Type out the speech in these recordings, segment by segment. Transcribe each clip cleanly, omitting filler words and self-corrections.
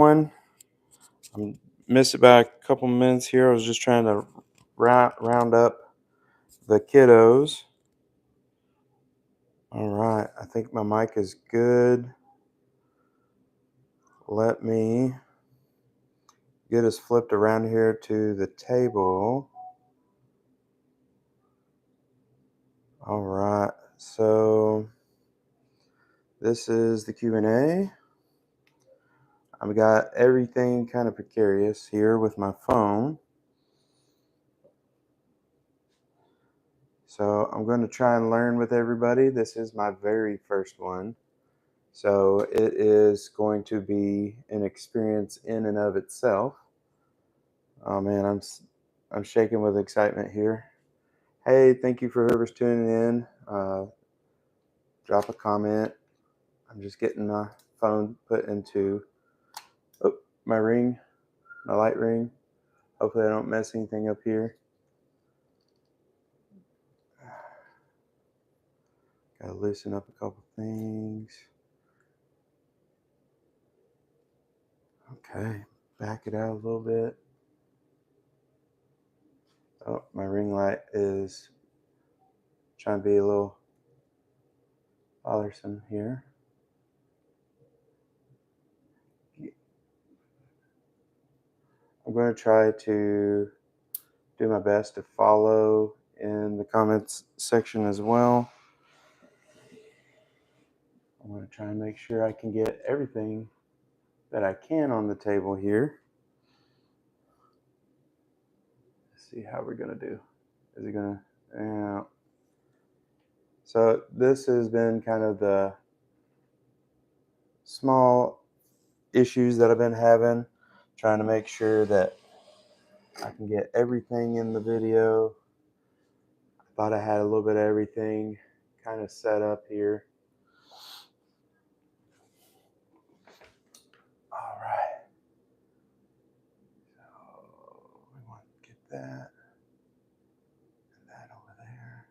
One, I missed about a couple minutes here. I was just trying to round up the kiddos. All right, I think my mic is good. Let me get us flipped around here to the table. All right, so this is the Q&A. I've got everything kind of precarious here with my phone. So I'm going to try and learn with everybody. This is my very first one. So it is going to be an experience in and of itself. Oh man, I'm shaking with excitement here. Hey, thank you for whoever's tuning in. Drop a comment. I'm just getting my phone put into my ring, my light ring. Hopefully I don't mess anything up here. Gotta loosen up a couple things. Okay, back it out a little bit. Oh, my ring light is trying to be a little bothersome here. I'm going to try to do my best to follow in the comments section as well. I'm going to try and make sure I can get everything that I can on the table here. Let's see how we're going to do. Is it going to... Yeah. So this has been kind of the small issues that I've been having, trying to make sure that I can get everything in the video. I thought I had a little bit of everything kind of set up here. All right. So we want to get that and that over there.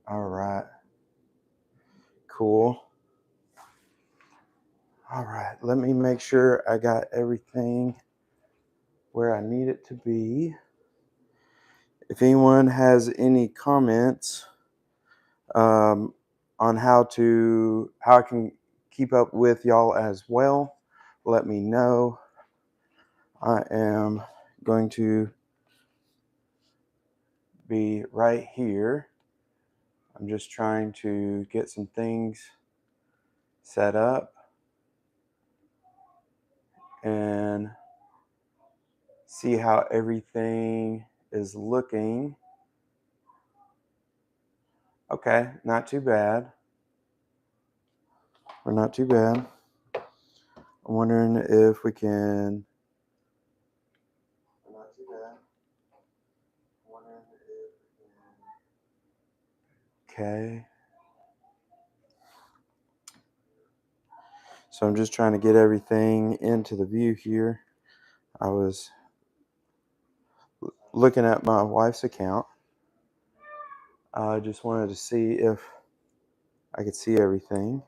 All right. Cool. All right. Let me make sure I got everything where I need it to be. If anyone has any comments on how I can keep up with y'all as well, let me know. I am going to be right here. I'm just trying to get some things set up and see how everything is looking. Okay, not too bad. We're not too bad. I'm wondering if we can. We're not too bad. I'm wondering if we can. Okay. So I'm just trying to get everything into the view here. I was looking at my wife's account. I just wanted to see if I could see everything.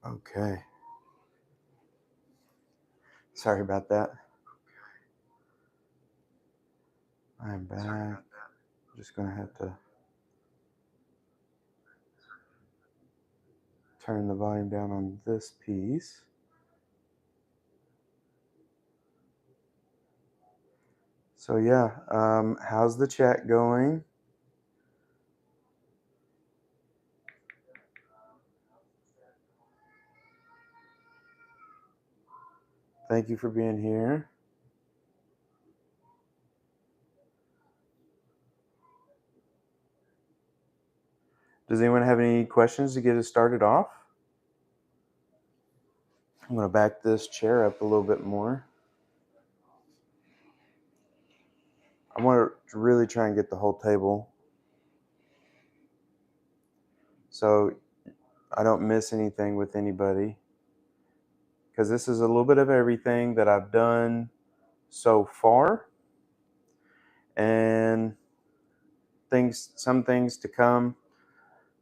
Okay. Sorry about that. I'm back. I'm just going to have to turn the volume down on this piece. So yeah, how's the chat going? Thank you for being here. Does anyone have any questions to get us started off? I'm going to back this chair up a little bit more. I want to really try and get the whole table so I don't miss anything with anybody, because this is a little bit of everything that I've done so far. and some things to come.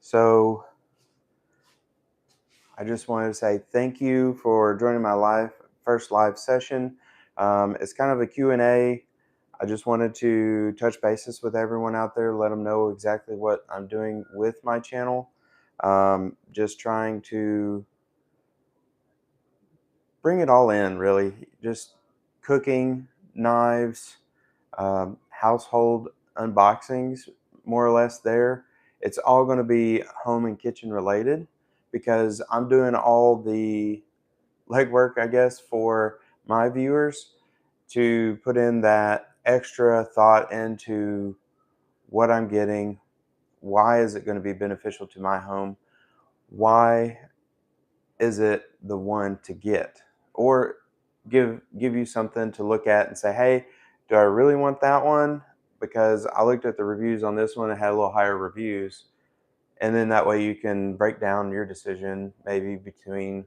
So I just wanted to say thank you for joining my first live session. It's kind of a Q&A. I just wanted to touch bases with everyone out there, let them know exactly what I'm doing with my channel. Just trying to bring it all in, really. Just cooking, knives, household unboxings, more or less there. It's all going to be home and kitchen related because I'm doing all the legwork, I guess, for my viewers to put in that extra thought into what I'm getting. Why is it going to be beneficial to my home? Why is it the one to get? Or give you something to look at and say, hey, do I really want that one? Because I looked at the reviews on this one, it had a little higher reviews. And then that way you can break down your decision maybe between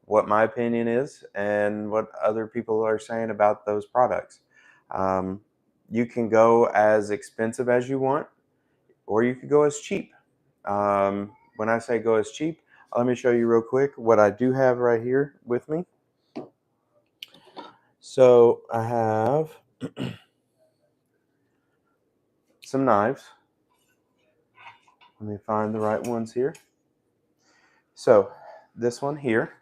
what my opinion is and what other people are saying about those products. You can go as expensive as you want, or you could go as cheap. When I say go as cheap, let me show you real quick what I do have right here with me. So I have some knives. Let me find the right ones here. So this one here,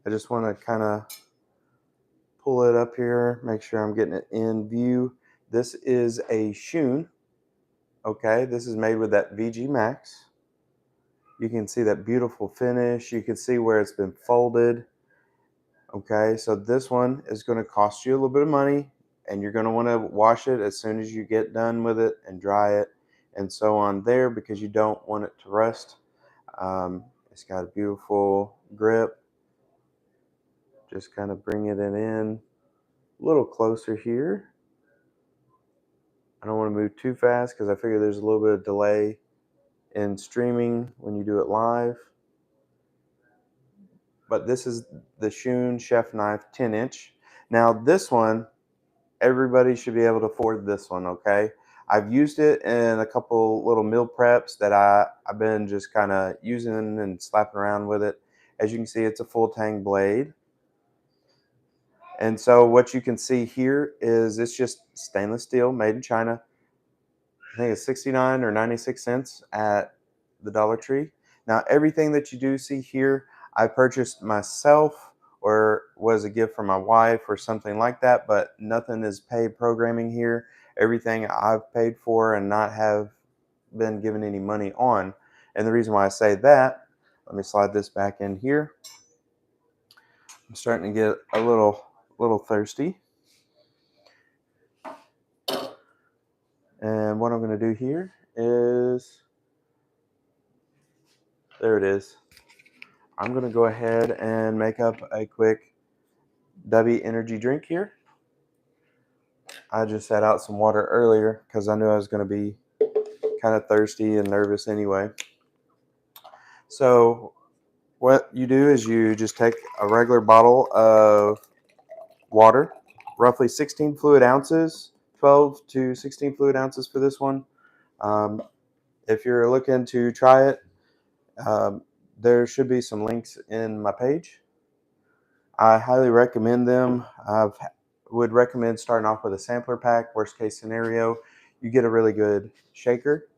I just want to kind of pull it up here, make sure I'm getting it in view. This is a Shun. Okay, this is made with that VG Max. You can see that beautiful finish. You can see where it's been folded. Okay, so this one is going to cost you a little bit of money, and you're going to want to wash it as soon as you get done with it and dry it and so on there because you don't want it to rust. It's got a beautiful grip. Just kind of bring it in a little closer here. I don't want to move too fast because I figure there's a little bit of delay in streaming when you do it live. But this is the Shun Chef Knife 10-inch. Now this one, everybody should be able to afford this one, okay? I've used it in a couple little meal preps that I've been just kind of using and slapping around with it. As you can see, it's a full tang blade. And so what you can see here is it's just stainless steel made in China. I think it's 69 or 96 cents at the Dollar Tree. Now, everything that you do see here, I purchased myself or was a gift from my wife or something like that, but nothing is paid programming here. Everything I've paid for and not have been given any money on. And the reason why I say that, let me slide this back in here. I'm starting to get a little thirsty. And what I'm going to do here is, there it is. I'm going to go ahead and make up a quick W energy drink here. I just set out some water earlier because I knew I was going to be kind of thirsty and nervous anyway. So what you do is you just take a regular bottle of water, roughly 16 fluid ounces, 12 to 16 fluid ounces for this one. If you're looking to try it, there should be some links in my page. I highly recommend them. I would recommend starting off with a sampler pack. Worst case scenario, you get a really good shaker.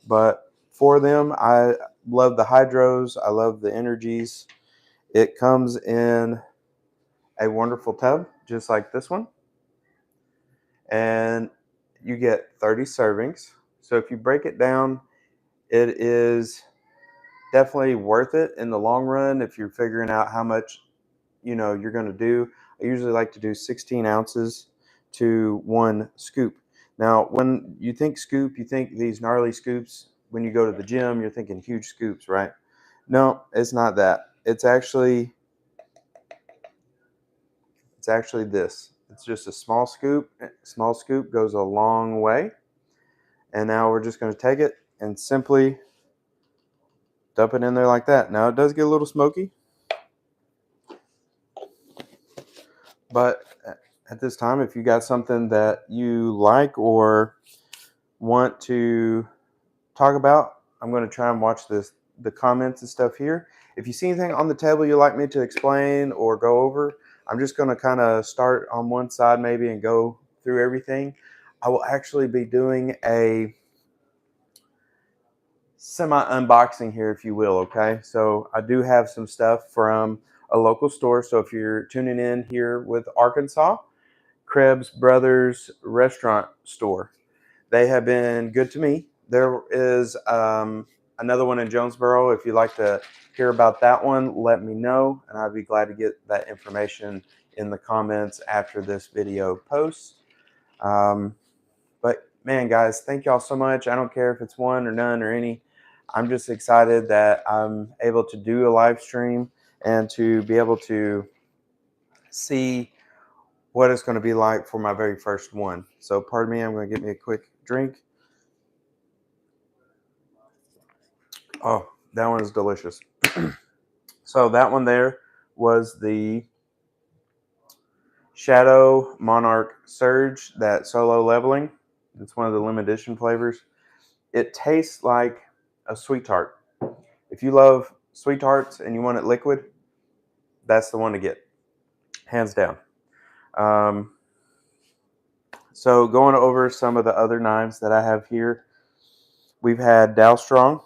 But for them, I love the hydros. I love the energies. It comes in a wonderful tub, just like this one. And you get 30 servings. So if you break it down, it is definitely worth it in the long run if you're figuring out how much you're going to do. I usually like to do 16 ounces to 1 scoop. Now, when you think scoop, you think these gnarly scoops. When you go to the gym, you're thinking huge scoops, right? No, it's not that. It's actually this. It's just a small scoop. Small scoop goes a long way. And now we're just going to take it and simply dump it in there like that. Now, it does get a little smoky, but at this time, if you got something that you like or want to talk about, I'm going to try and watch the comments and stuff here. If you see anything on the table you'd like me to explain or go over, I'm just going to kind of start on one side maybe and go through everything. I will actually be doing a semi-unboxing here, if you will, okay? So I do have some stuff from a local store. So if you're tuning in here with Arkansas, Krebs Brothers Restaurant Store. They have been good to me. There is another one in Jonesboro. If you'd like to hear about that one, let me know, and I'd be glad to get that information in the comments after this video posts. But man, guys, thank y'all so much. I don't care if it's one or none or any. I'm just excited that I'm able to do a live stream and to be able to see what it's going to be like for my very first one. So pardon me, I'm going to get me a quick drink. Oh, that one is delicious. So that one there was the Shadow Monarch Surge, that solo leveling. It's one of the limited edition flavors. It tastes like a sweet tart. If you love sweet tarts and you want it liquid, that's the one to get, hands down. So going over some of the other knives that I have here, we've had Dow Strong.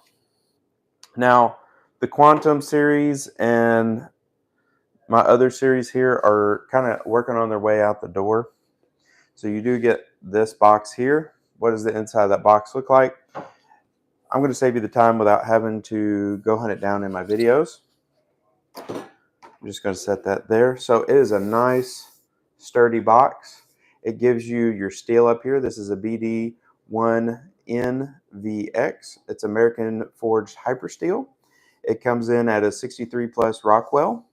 Now, the Quantum series and my other series here are kind of working on their way out the door. So you do get this box here. What does the inside of that box look like? I'm going to save you the time without having to go hunt it down in my videos. I'm just going to set that there. So it is a nice, sturdy box. It gives you your steel up here. This is a BD1NVX. It's American Forged Hyper Steel. It comes in at a 63 plus Rockwell.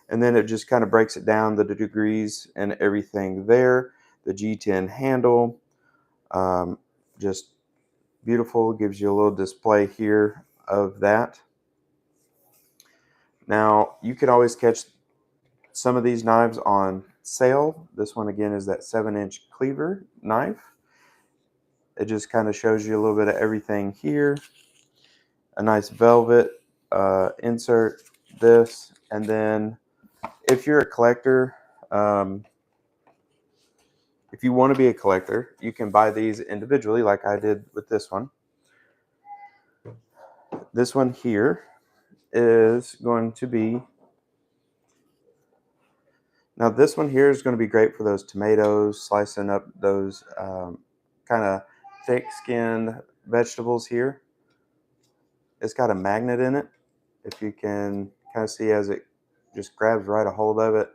And then it just kind of breaks it down, the degrees and everything there. The G10 handle, just beautiful. Gives you a little display here of that. Now, you can always catch some of these knives on sale. This one, again, is that 7-inch cleaver knife. It just kind of shows you a little bit of everything here. A nice velvet insert, this, and then if you're a collector, if you want to be a collector, you can buy these individually like I did with this one. This one here is going to be, now this one here is going to be great for those tomatoes, slicing up those kind of thick-skinned vegetables here. It's got a magnet in it. If you can kind of see as it just grabs right a hold of it,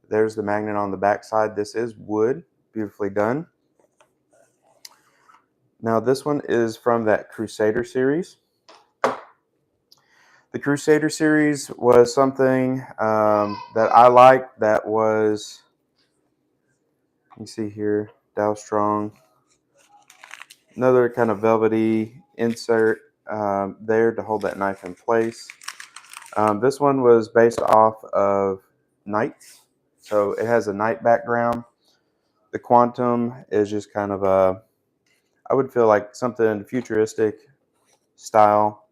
there's the magnet on the back side. This is wood, beautifully done. Now this one is from that Crusader series. The Crusader series was something that I liked. That was, you see here, Dow Strong. Another kind of velvety insert there to hold that knife in place. This one was based off of knights, so it has a knight background. The Quantum is just kind of a, I would feel like something futuristic style.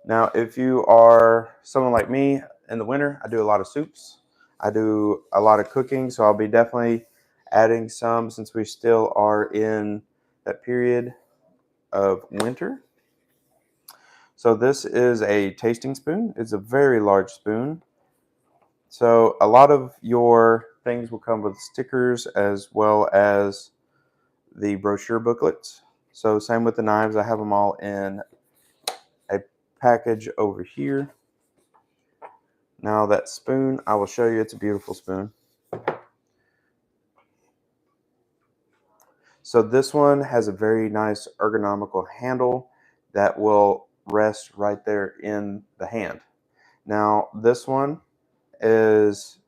Now, if you are someone like me, in the winter, I do a lot of soups. I do a lot of cooking, so I'll be definitely adding some since we still are in that period of winter. So this is a tasting spoon. It's a very large spoon. So a lot of your things will come with stickers as well as the brochure booklets. So same with the knives. I have them all in a package over here. Now that spoon, I will show you. It's a beautiful spoon. So this one has a very nice ergonomical handle that will rest right there in the hand. Now this one is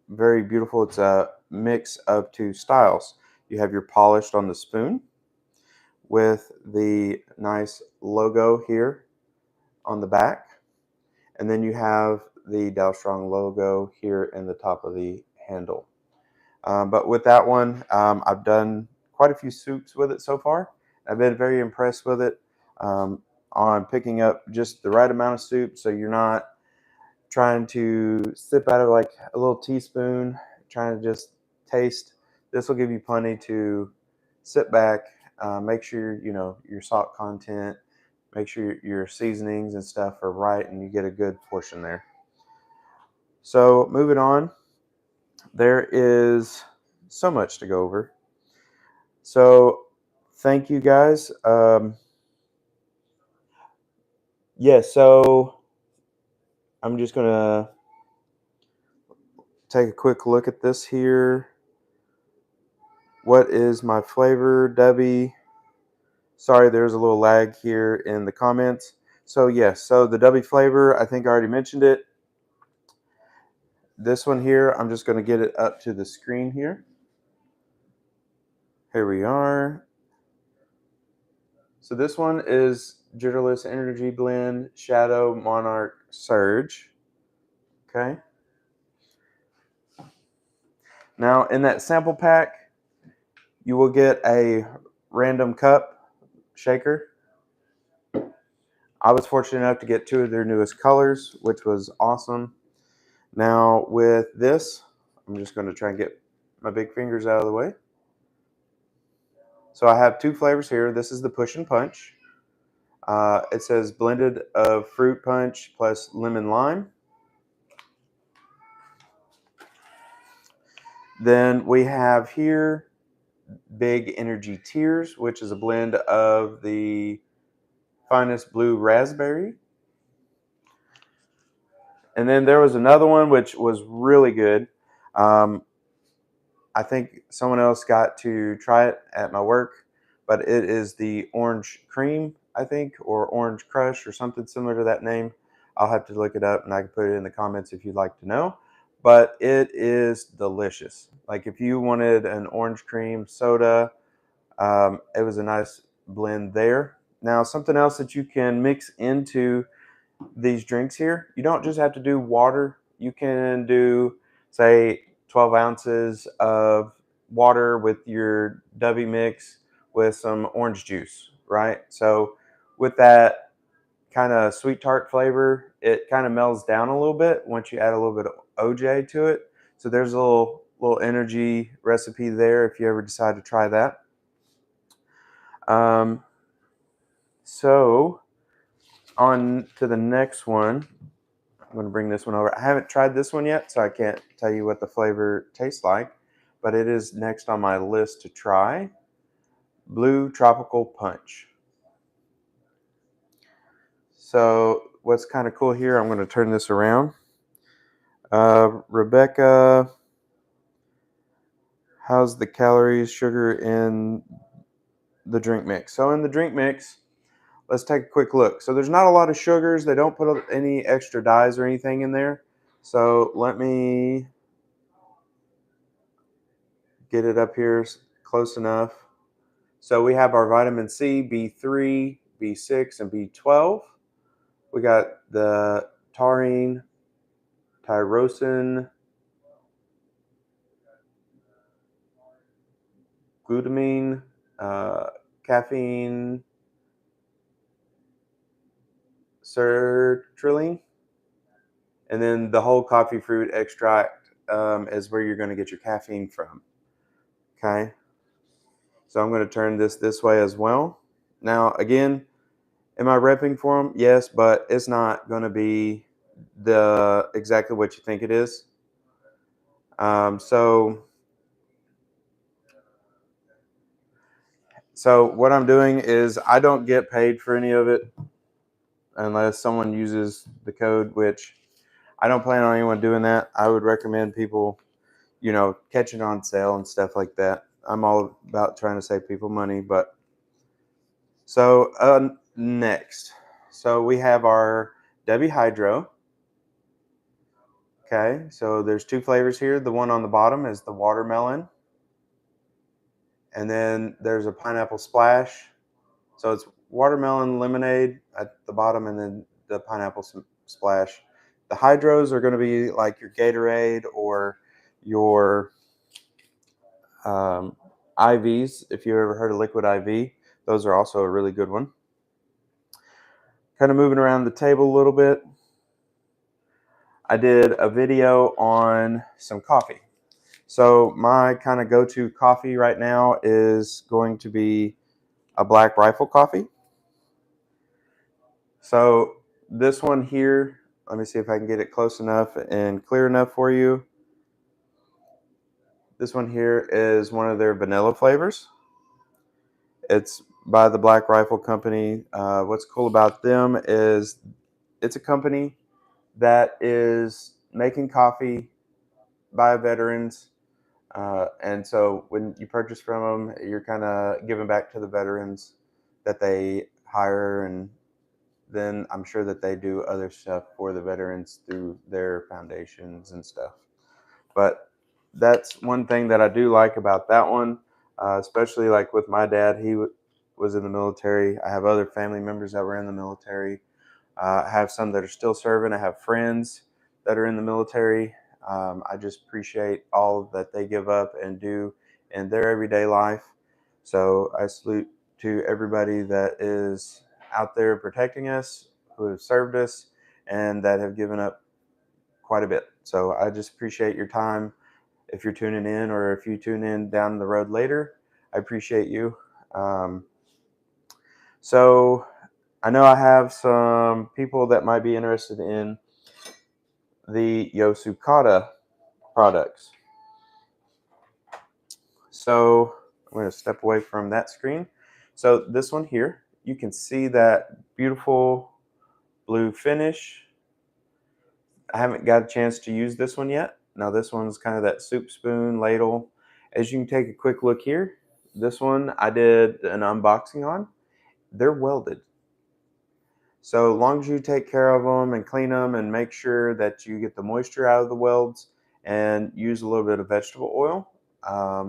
very beautiful. It's a mix of two styles. You have your polished on the spoon with the nice logo here on the back. And then you have the Dow Strong logo here in the top of the handle. But with that one, I've done quite a few soups with it so far. I've been very impressed with it on picking up just the right amount of soup, so you're not trying to sip out of like a little teaspoon, trying to just taste. This will give you plenty to sit back, make sure you know your salt content, make sure your seasonings and stuff are right, and you get a good portion there. So moving on, there is so much to go over. So thank you guys. Yeah, so I'm just gonna take a quick look at this here. What is my flavor, Debbie? Sorry, there's a little lag here in the comments. So yes, so the Debbie flavor, I think I already mentioned it. This one here, I'm just gonna get it up to the screen here. Here we are. So this one is Jitterless Energy Blend Shadow Monarch Surge. Okay. Now in that sample pack, you will get a random cup shaker. I was fortunate enough to get 2 of their newest colors, which was awesome. Now with this, I'm just going to try and get my big fingers out of the way. So I have 2 flavors here. This is the Push and Punch. It says blended of fruit punch plus lemon lime. Then we have here Big Energy Tears, which is a blend of the finest blue raspberry. And then there was another one which was really good. I think someone else got to try it at my work, but it is the orange cream, I think, or orange crush or something similar to that name. I'll have to look it up and I can put it in the comments if you'd like to know. But it is delicious. Like if you wanted an orange cream soda, it was a nice blend there. Now, something else that you can mix into these drinks here, you don't just have to do water. You can do, say, 12 ounces of water with your Dubby mix with some orange juice, right? So with that kind of sweet tart flavor, it kind of melts down a little bit once you add a little bit of OJ to it. So there's a little energy recipe there if you ever decide to try that. Um, so on to the next one. I'm going to bring this one over. I haven't tried this one yet, so I can't tell you what the flavor tastes like, but it is next on my list to try. Blue Tropical Punch. So what's kind of cool here, I'm going to turn this around. Rebecca, how's the calories, sugar in the drink mix? So in the drink mix, let's take a quick look. So there's not a lot of sugars. They don't put any extra dyes or anything in there. So let me get it up here close enough. So we have our vitamin C, B3, B6, and B12. We got the taurine, tyrosine, glutamine, caffeine, sertraline, and then the whole coffee fruit extract is where you're going to get your caffeine from. Okay, so I'm going to turn this way as well. Now, again, am I repping for them? Yes, but it's not going to be the exactly what you think it is. So what I'm doing is I don't get paid for any of it unless someone uses the code, which I don't plan on anyone doing that. I would recommend people, you know, catch it on sale and stuff like that. I'm all about trying to save people money, but so next. So we have our Debbie Hydro. Okay, so there's 2 flavors here. The one on the bottom is the watermelon. And then there's a pineapple splash. So it's watermelon lemonade at the bottom and then the pineapple splash. The hydros are going to be like your Gatorade or your IVs, if you ever heard of liquid IV, those are also a really good one. Kind of moving around the table a little bit. I did a video on some coffee. So my kind of go-to coffee right now is going to be a Black Rifle coffee. So this one here, let me see if I can get it close enough and clear enough for you. This one here is one of their vanilla flavors. It's by the Black Rifle Company. What's cool about them is it's a company that is making coffee by veterans. And so when you purchase from them, you're kind of giving back to the veterans that they hire. And then I'm sure that they do other stuff for the veterans through their foundations and stuff. But that's one thing that I do like about that one, especially like with my dad. He was in the military. I have other family members that were in the military. I have some that are still serving. I have friends that are in the military. I just appreciate all that they give up and do in their everyday life. So I salute to everybody that is out there protecting us, who have served us, and that have given up quite a bit. So I just appreciate your time. If you're tuning in, or if you tune in down the road later, I appreciate you. Um, so I know I have some people that might be interested in the Yosukata products. So I'm going to step away from that screen. So this one here, you can see that beautiful blue finish. I haven't got a chance to use this one yet. Now this one's kind of that soup spoon ladle. As you can take a quick look here, this one I did an unboxing on. They're welded. So long as you take care of them and clean them and make sure that you get the moisture out of the welds and use a little bit of vegetable oil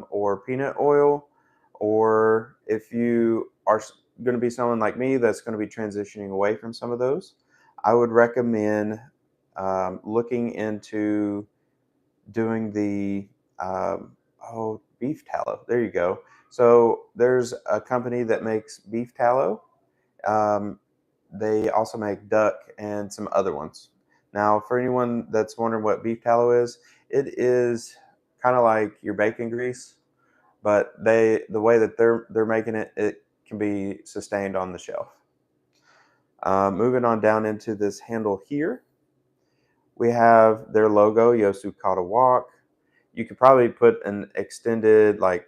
or peanut oil, or if you are going to be someone like me that's going to be transitioning away from some of those, I would recommend looking into doing the beef tallow. There you go. So there's a company that makes beef tallow. Um, they also make duck and some other ones. Now, for anyone that's wondering what beef tallow is, it is kind of like your bacon grease, but the way that they're making it, it can be sustained on the shelf. Moving on down into this handle here, we have their logo, Yosukata Walk. You could probably put an extended like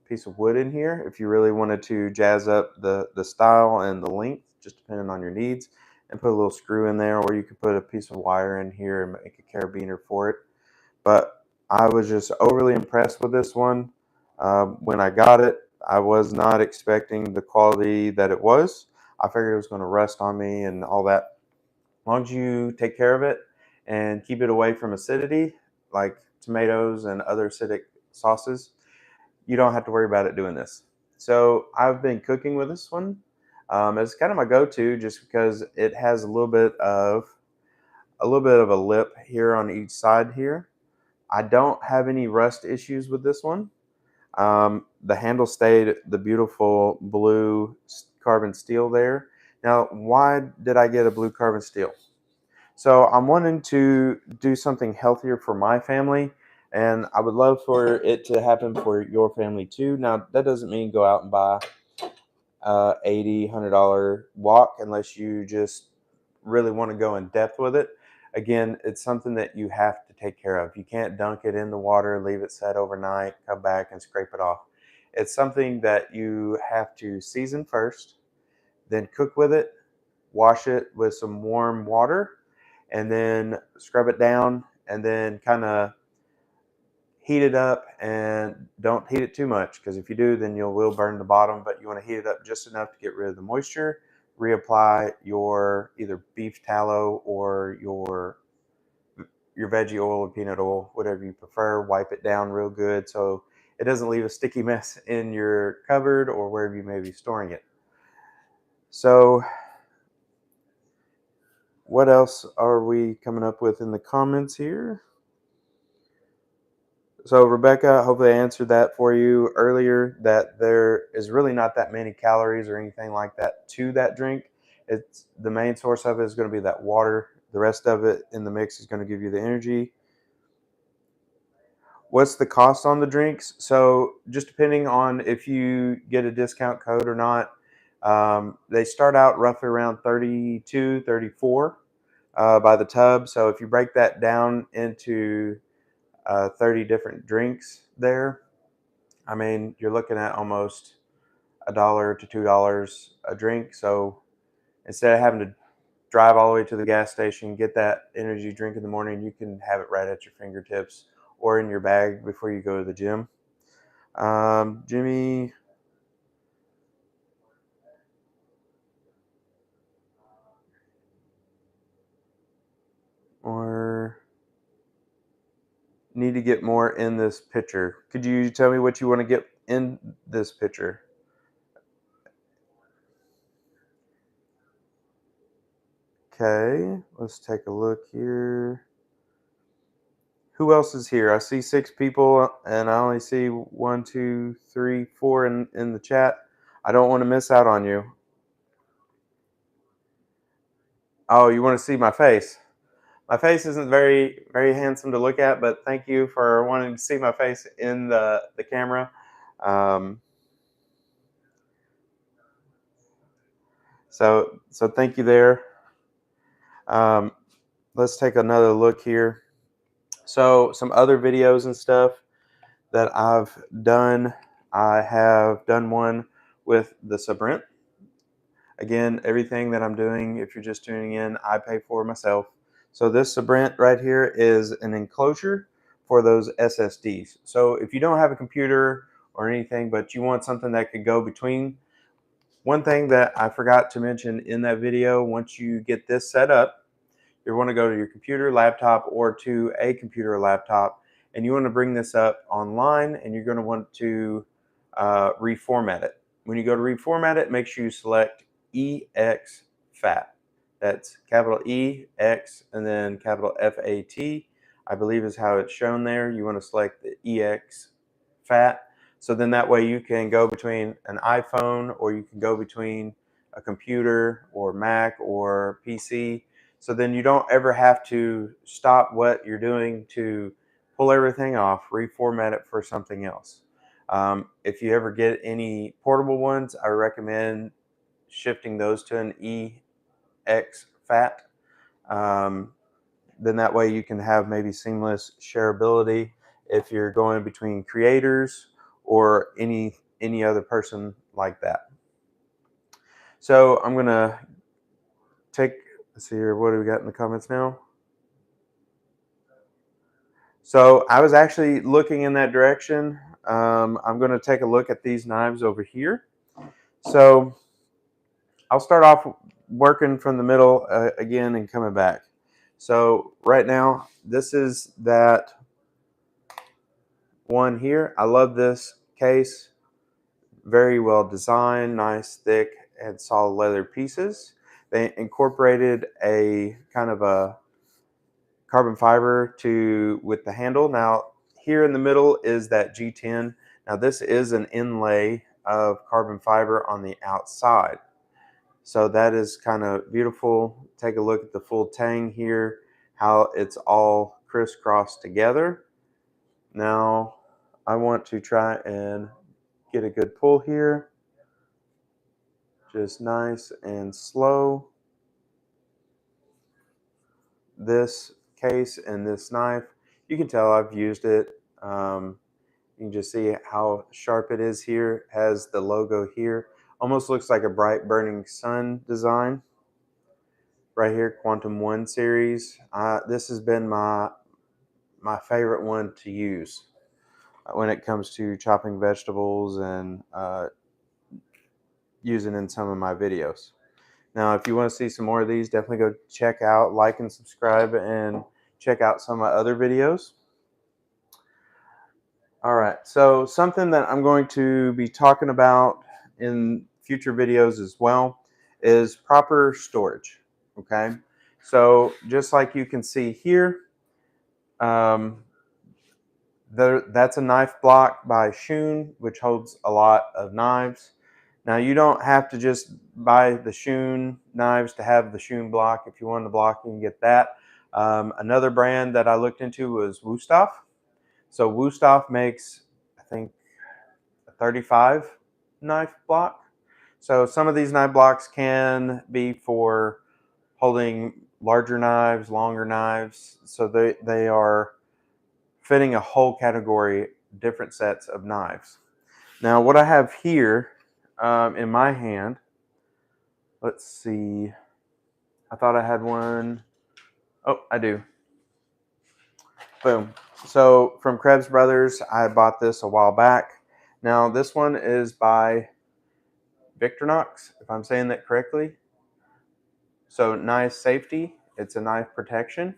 piece of wood in here if you really wanted to jazz up the style and the length, just depending on your needs, and put a little screw in there, or you could put a piece of wire in here and make a carabiner for it. But I was just overly impressed with this one. When I got it, I was not expecting the quality that it was. I figured it was going to rust on me and all that. As long as you take care of it and keep it away from acidity, like tomatoes and other acidic sauces, you don't have to worry about it doing this. So I've been cooking with this one. It's kind of my go-to just because it has a little bit of a lip here on each side here. I don't have any rust issues with this one. The handle stayed the beautiful blue carbon steel there. Now, why did I get a blue carbon steel? So I'm wanting to do something healthier for my family, and I would love for it to happen for your family too. Now, that doesn't mean go out and buy $80, $100 wok unless you just really want to go in depth with it. Again, it's something that you have to take care of. You can't dunk it in the water, leave it set overnight, come back and scrape it off. It's something that you have to season first, then cook with it, wash it with some warm water, and then scrub it down, and then kind of heat it up. And don't heat it too much, because if you do, then you will burn the bottom. But you want to heat it up just enough to get rid of the moisture. Reapply your either beef tallow or your veggie oil or peanut oil, whatever you prefer. Wipe it down real good so it doesn't leave a sticky mess in your cupboard or wherever you may be storing it. So what else are we coming up with in the comments here? So Rebecca, hopefully I answered that for you earlier, that there is really not that many calories or anything like that to that drink. It's the main source of it is going to be that water. The rest of it in the mix is going to give you the energy. What's the cost on the drinks? So just depending on if you get a discount code or not, they start out roughly around 32, 34 by the tub. So if you break that down into 30 different drinks there, I mean, you're looking at almost $1 to $2 a drink. So instead of having to drive all the way to the gas station, get that energy drink in the morning, you can have it right at your fingertips or in your bag before you go to the gym. Jimmy, or need to get more in this picture. Could you tell me what you want to get in this picture? Okay, let's take a look here. Who else is here? I see 6 people and I only see 1, 2, 3, 4 in the chat. I don't want to miss out on you. Oh, you want to see my face? My face isn't very handsome to look at, but thank you for wanting to see my face in the camera. Um, so thank you there. Um, let's take another look here. So some other videos and stuff that I've done. I have done one with the Sabrent. Again, everything that I'm doing, if you're just tuning in, I pay for myself. So this Sabrent right here is an enclosure for those SSDs. So if you don't have a computer or anything, but you want something that could go between, one thing that I forgot to mention in that video, once you get this set up, you want to go to your computer, laptop, or to a computer or laptop, and you want to bring this up online, and you're going to want to reformat it. When you go to reformat it, make sure you select EX-FAT. That's capital E, X, and then capital F-A-T, I believe is how it's shown there. You want to select the EX-FAT. So then that way you can go between an iPhone, or you can go between a computer or Mac or PC. So then you don't ever have to stop what you're doing to pull everything off, reformat it for something else. If you ever get any portable ones, I recommend shifting those to an EX-FAT. Then that way you can have maybe seamless shareability if you're going between creators or any other person like that. So I'm gonna let's see here, what do we got in the comments now? So I was actually looking in that direction. I'm going to take a look at these knives over here. So I'll start off working from the middle again and coming back. So right now, this is that one here. I love this case. Very well designed, nice, thick, and solid leather pieces. They incorporated a kind of a carbon fiber with the handle. Now here in the middle is that G10. Now this is an inlay of carbon fiber on the outside. So that is kind of beautiful. Take a look at the full tang here, how it's all crisscrossed together. Now I want to try and get a good pull here. Just nice and slow. This case and this knife, you can tell I've used it. You can just see how sharp it is here. It has the logo here. Almost looks like a bright burning sun design. Right here, Quantum 1 series. This has been my favorite one to use when it comes to chopping vegetables and using in some of my videos. Now, if you want to see some more of these, definitely go check out, like and subscribe, and check out some of my other videos. All right, so something that I'm going to be talking about in future videos as well is proper storage, okay? So just like you can see here, That's a knife block by Shun, which holds a lot of knives. Now, you don't have to just buy the Shun knives to have the Shun block. If you want the block, you can get that. Another brand that I looked into was Wusthof. So Wusthof makes, I think, a 35 knife block. So some of these knife blocks can be for holding larger knives, longer knives. So they are fitting a whole category, different sets of knives. Now, what I have here in my hand, let's see. I thought I had one. Oh, I do. Boom. So from Krebs Brothers, I bought this a while back. Now, this one is by Victorinox, if I'm saying that correctly. So knife safety, it's a knife protection.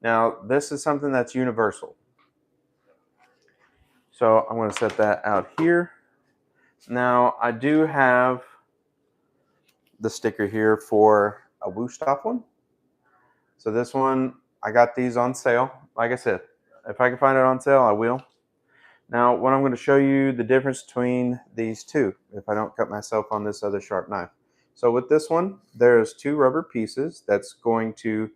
Now, this is something that's universal. So I'm going to set that out here. Now, I do have the sticker here for a Wusthof one. So this one, I got these on sale. Like I said, if I can find it on sale, I will. Now, what I'm going to show you the difference between these two, if I don't cut myself on this other sharp knife. So with this one, there's two rubber pieces that's going to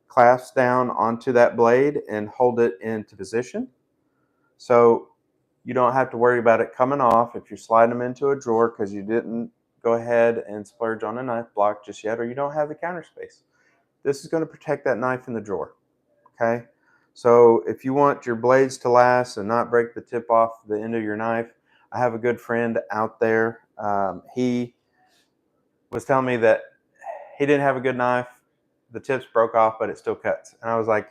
clasp down onto that blade and hold it into position. So you don't have to worry about it coming off if you're sliding them into a drawer because you didn't go ahead and splurge on a knife block just yet, or you don't have the counter space. This is going to protect that knife in the drawer. Okay, so if you want your blades to last and not break the tip off the end of your knife, I have a good friend out there. He was telling me that he didn't have a good knife. The tips broke off, but it still cuts. And I was like,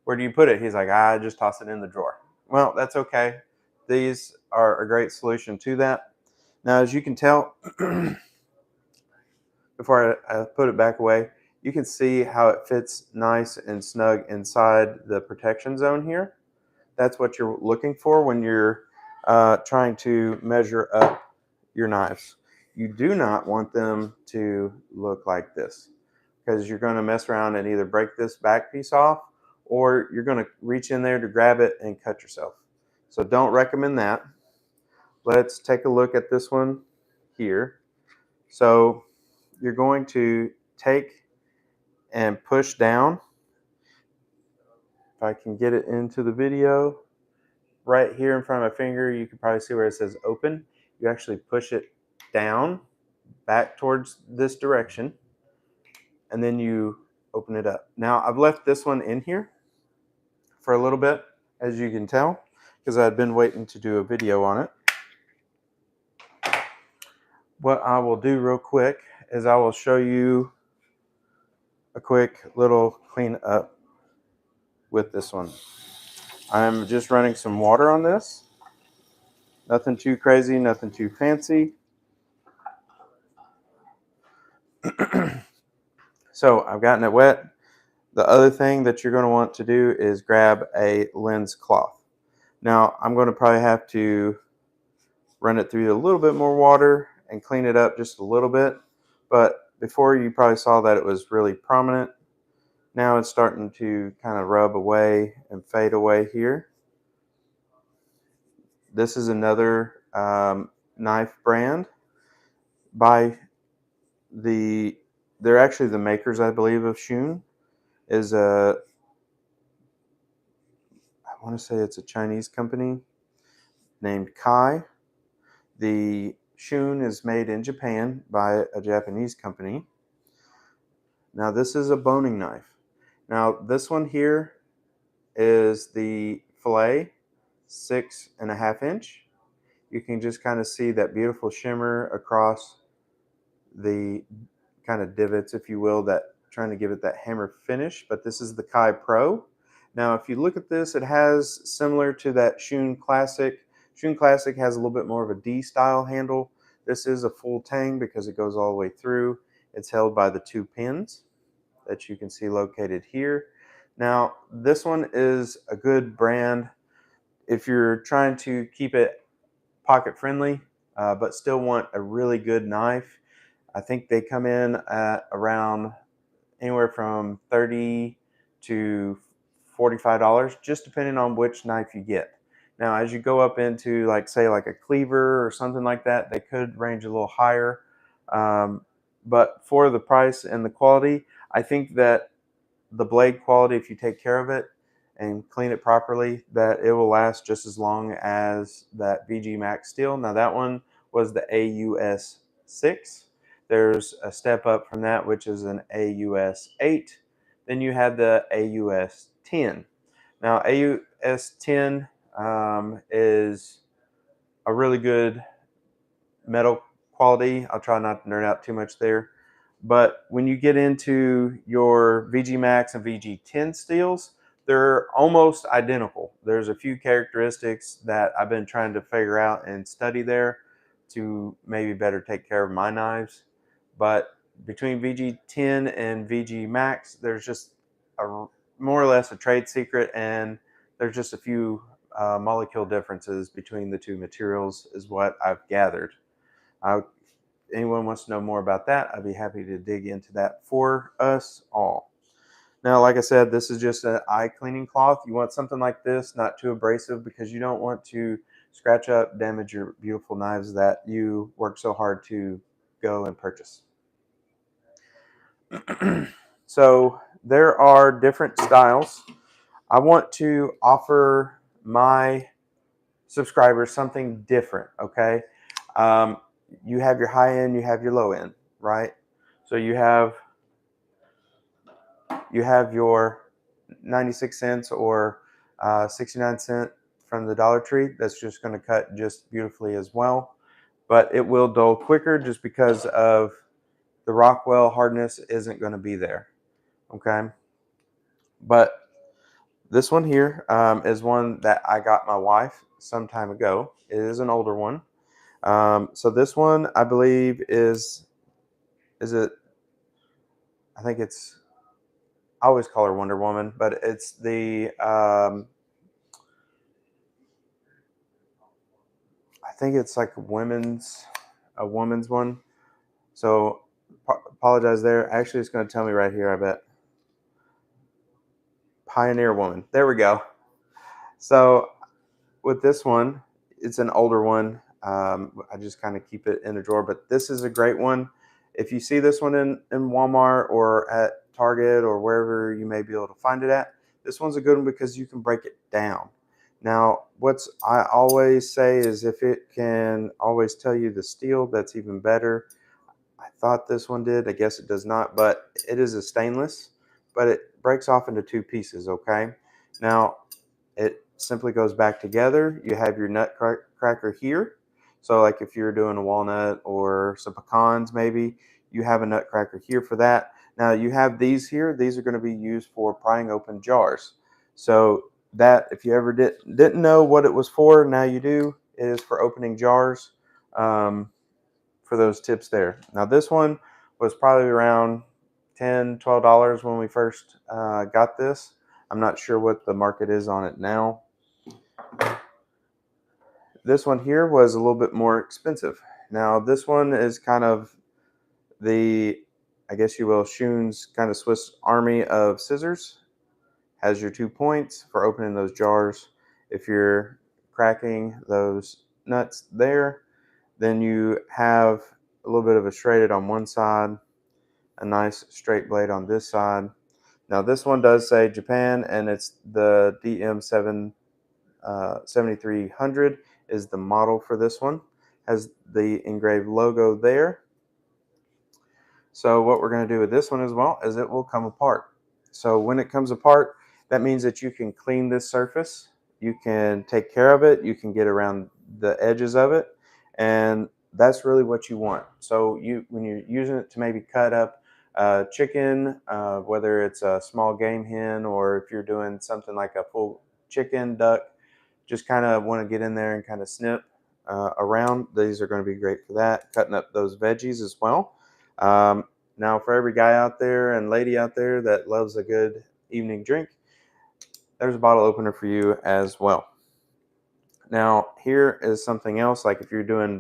where do you put it? He's like, I just toss it in the drawer. Well, that's okay. These are a great solution to that. Now, as you can tell, before I put it back away, you can see how it fits nice and snug inside the protection zone here. That's what you're looking for when you're trying to measure up your knives. You do not want them to look like this because you're going to mess around and either break this back piece off or you're going to reach in there to grab it and cut yourself. So don't recommend that. Let's take a look at this one here. So you're going to take and push down. If I can get it into the video, right here in front of my finger, you can probably see where it says open. You actually push it down, back towards this direction, and then you open it up. Now, I've left this one in here for a little bit, as you can tell, because I've been waiting to do a video on it. What I will do real quick is I will show you a quick little clean up with this one. I'm just running some water on this. Nothing too crazy, nothing too fancy. So I've gotten it wet. The other thing that you're going to want to do is grab a lens cloth. Now I'm going to probably have to run it through a little bit more water and clean it up just a little bit. But before you probably saw that it was really prominent. Now it's starting to kind of rub away and fade away here. This is another knife brand by they're actually the makers, I believe, of Shun. Is I want to say it's a Chinese company named Kai. The Shun is made in Japan by a Japanese company. Now this is a boning knife. Now this one here is the fillet, 6.5 inch. You can just kind of see that beautiful shimmer across the kind of divots, if you will, that trying to give it that hammer finish. But this is the Kai Pro. Now, if you look at this, it has similar to that Shun Classic. Shun Classic has a little bit more of a D style handle. This is a full tang because it goes all the way through. It's held by the two pins that you can see located here. Now, this one is a good brand if you're trying to keep it pocket friendly, but still want a really good knife. I think they come in at around anywhere from $30 to $45, just depending on which knife you get. Now, as you go up into like say like a cleaver or something like that, they could range a little higher. Um, but for the price and the quality, I think that the blade quality, if you take care of it and clean it properly, that it will last just as long as that VG Max steel. Now that one was the AUS 6. There's a step up from that, which is an AUS 8. Then you have the AUS 10. Now AUS 10 is a really good metal quality. I'll try not to nerd out too much there. But when you get into your VG Max and VG10 steels, they're almost identical. There's a few characteristics that I've been trying to figure out and study there to maybe better take care of my knives. But between VG10 and VG Max, there's just a, more or less a trade secret, and there's just a few molecule differences between the two materials is what I've gathered. Anyone wants to know more about that, I'd be happy to dig into that for us all. Now, like I said, this is just an eye cleaning cloth. You want something like this, not too abrasive, because you don't want to scratch up, damage your beautiful knives that you work so hard to go and purchase. So there are different styles. I want to offer my subscribers something different, okay? You have your high end, you have your low end, right? So you have your 96 cents or 69 cent from the Dollar Tree. That's just going to cut just beautifully as well, but it will dull quicker just because of the Rockwell hardness isn't going to be there, okay? But this one here is one that I got my wife some time ago. It is an older one. So this one, I believe, is it? I think it's. I always call her Wonder Woman, but it's the. I think it's like a woman's one. So apologize there. Actually, it's going to tell me right here. I bet. Pioneer Woman. There we go. So with this one, it's an older one. I just kind of keep it in a drawer, but this is a great one. If you see this one in Walmart or at Target or wherever you may be able to find it at, this one's a good one because you can break it down. Now, what's I always say is if it can always tell you the steel, that's even better. I thought this one did. I guess it does not, but it is a stainless, but it breaks off into two pieces, okay? Now, it simply goes back together. You have your nut cracker here. So like if you're doing a walnut or some pecans maybe, you have a nutcracker here for that. Now you have these here. These are going to be used for prying open jars. So that if you ever didn't know what it was for, now you do. It is for opening jars. For those tips there. Now this one was probably around $10, $12 when we first got this. I'm not sure what the market is on it now. This one here was a little bit more expensive. Now this one is kind of the, I guess you will, Schoen's kind of Swiss Army of scissors. Has your 2 points for opening those jars. If you're cracking those nuts there, then you have a little bit of a serrated on one side, a nice straight blade on this side. Now this one does say Japan, and it's the DM7 7300 is the model for this one. Has the engraved logo there. So what we're going to do with this one as well is it will come apart. So when it comes apart, that means that you can clean this surface, you can take care of it, you can get around the edges of it, and that's really what you want. So when you're using it to maybe cut up chicken, whether it's a small game hen or if you're doing something like a full chicken, duck, just kind of want to get in there and kind of snip around. These are going to be great for that, cutting up those veggies as well. Now, for every guy out there and lady out there that loves a good evening drink, there's a bottle opener for you as well. Now, here is something else, like if you're doing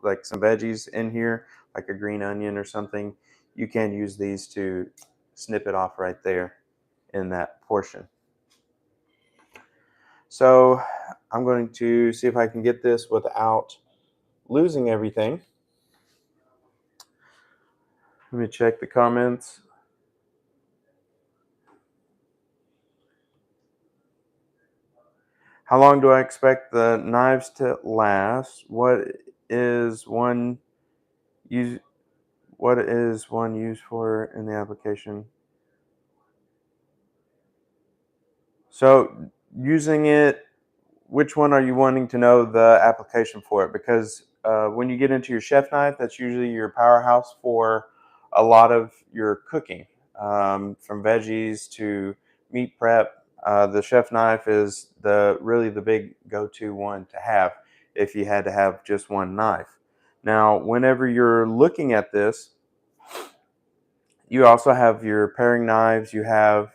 like some veggies in here, like a green onion or something, you can use these to snip it off right there in that portion. So I'm going to see if I can get this without losing everything. Let me check the comments. How long do I expect the knives to last? Is one use what is one used for in the application? So using it, which one are you wanting to know the application for it? Because when you get into your chef knife, that's usually your powerhouse for a lot of your cooking, from veggies to meat prep. The chef knife is really the big go-to one to have if you had to have just one knife. Now, whenever you're looking at this, you also have your paring knives, you have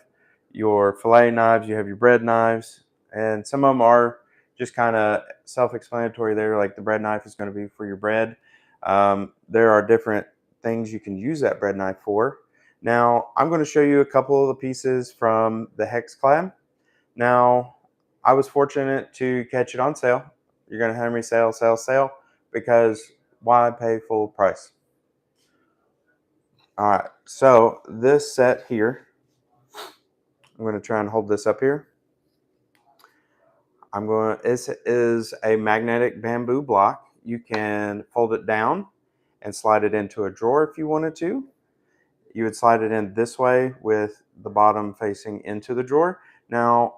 your fillet knives, you have your bread knives, and some of them are just kind of self-explanatory there, like the bread knife is going to be for your bread. There are different things you can use that bread knife for. Now, I'm going to show you a couple of the pieces from the Hexclad. Now, I was fortunate to catch it on sale. You're going to hear me sale, sale, sale, because why pay full price? All right, so this set here, I'm going to try and hold this up here. This is a magnetic bamboo block. You can fold it down and slide it into a drawer if you wanted to. You would slide it in this way with the bottom facing into the drawer. Now,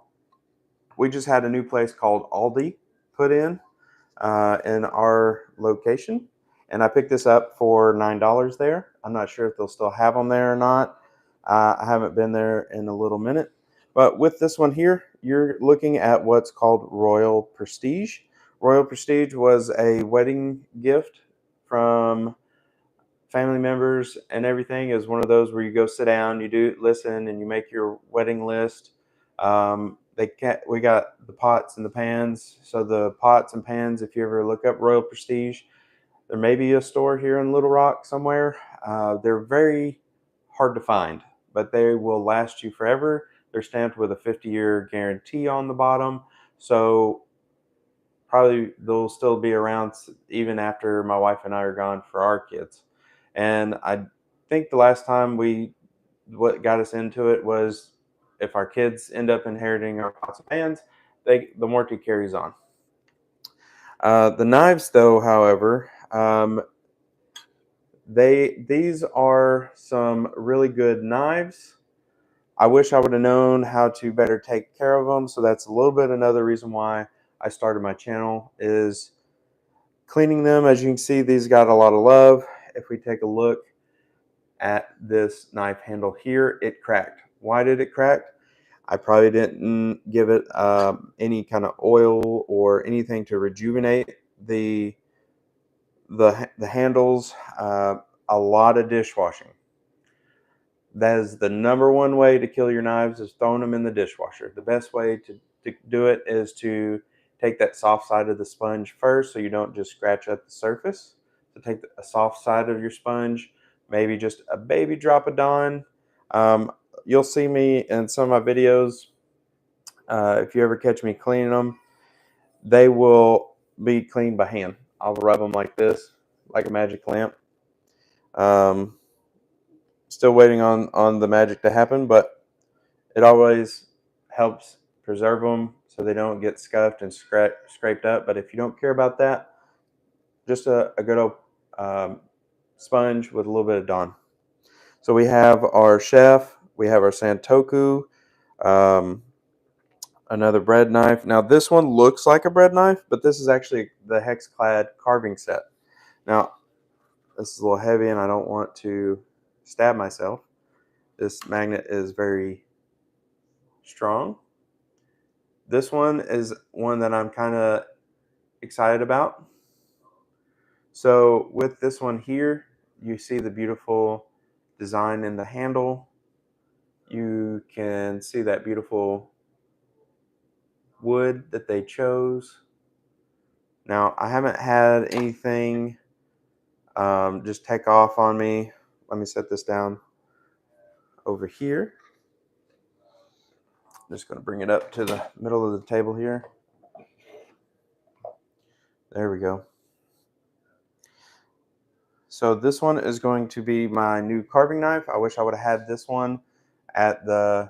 we just had a new place called Aldi put in our location. And I picked this up for $9 there. I'm not sure if they'll still have them there or not. I haven't been there in a little minute. But with this one here, you're looking at what's called Royal Prestige. Royal Prestige was a wedding gift from family members and everything. Is one of those where you go sit down, you do listen, and you make your wedding list. We got the pots and the pans. So the pots and pans, if you ever look up Royal Prestige, there may be a store here in Little Rock somewhere. They're very hard to find, but they will last you forever. They're stamped with a 50-year guarantee on the bottom. So probably they'll still be around even after my wife and I are gone for our kids. And I think the last time what got us into it was if our kids end up inheriting our pots and pans, the warranty carries on. The knives, though, however, these are some really good knives. I wish I would have known how to better take care of them. So that's a little bit another reason why I started my channel is cleaning them. As you can see, these got a lot of love. If we take a look at this knife handle here, it cracked. Why did it crack? I probably didn't give it any kind of oil or anything to rejuvenate the handles. A lot of dishwashing. That is the number one way to kill your knives is throwing them in the dishwasher. The best way to do it is to take that soft side of the sponge first so you don't just scratch at the surface. So take a soft side of your sponge, maybe just a baby drop of Dawn. Um, you'll see me in some of my videos. If you ever catch me cleaning them, they will be cleaned by hand. I'll rub them like this, like a magic lamp. Um, Still waiting on the magic to happen, but it always helps preserve them so they don't get scuffed and scraped up. But if you don't care about that, just a good old sponge with a little bit of Dawn. So we have our chef, we have our Santoku, um, another bread knife. Now this one looks like a bread knife, but this is actually the Hexclad carving set. Now this is a little heavy and I don't want to stab myself. This magnet is very strong. This one is one that I'm kind of excited about. So with this one here, you see the beautiful design in the handle. You can see that beautiful wood that they chose. Now, I haven't had anything just take off on me. Let me set this down over here. I'm just going to bring it up to the middle of the table here. There we go. So this one is going to be my new carving knife. I wish I would have had this one at the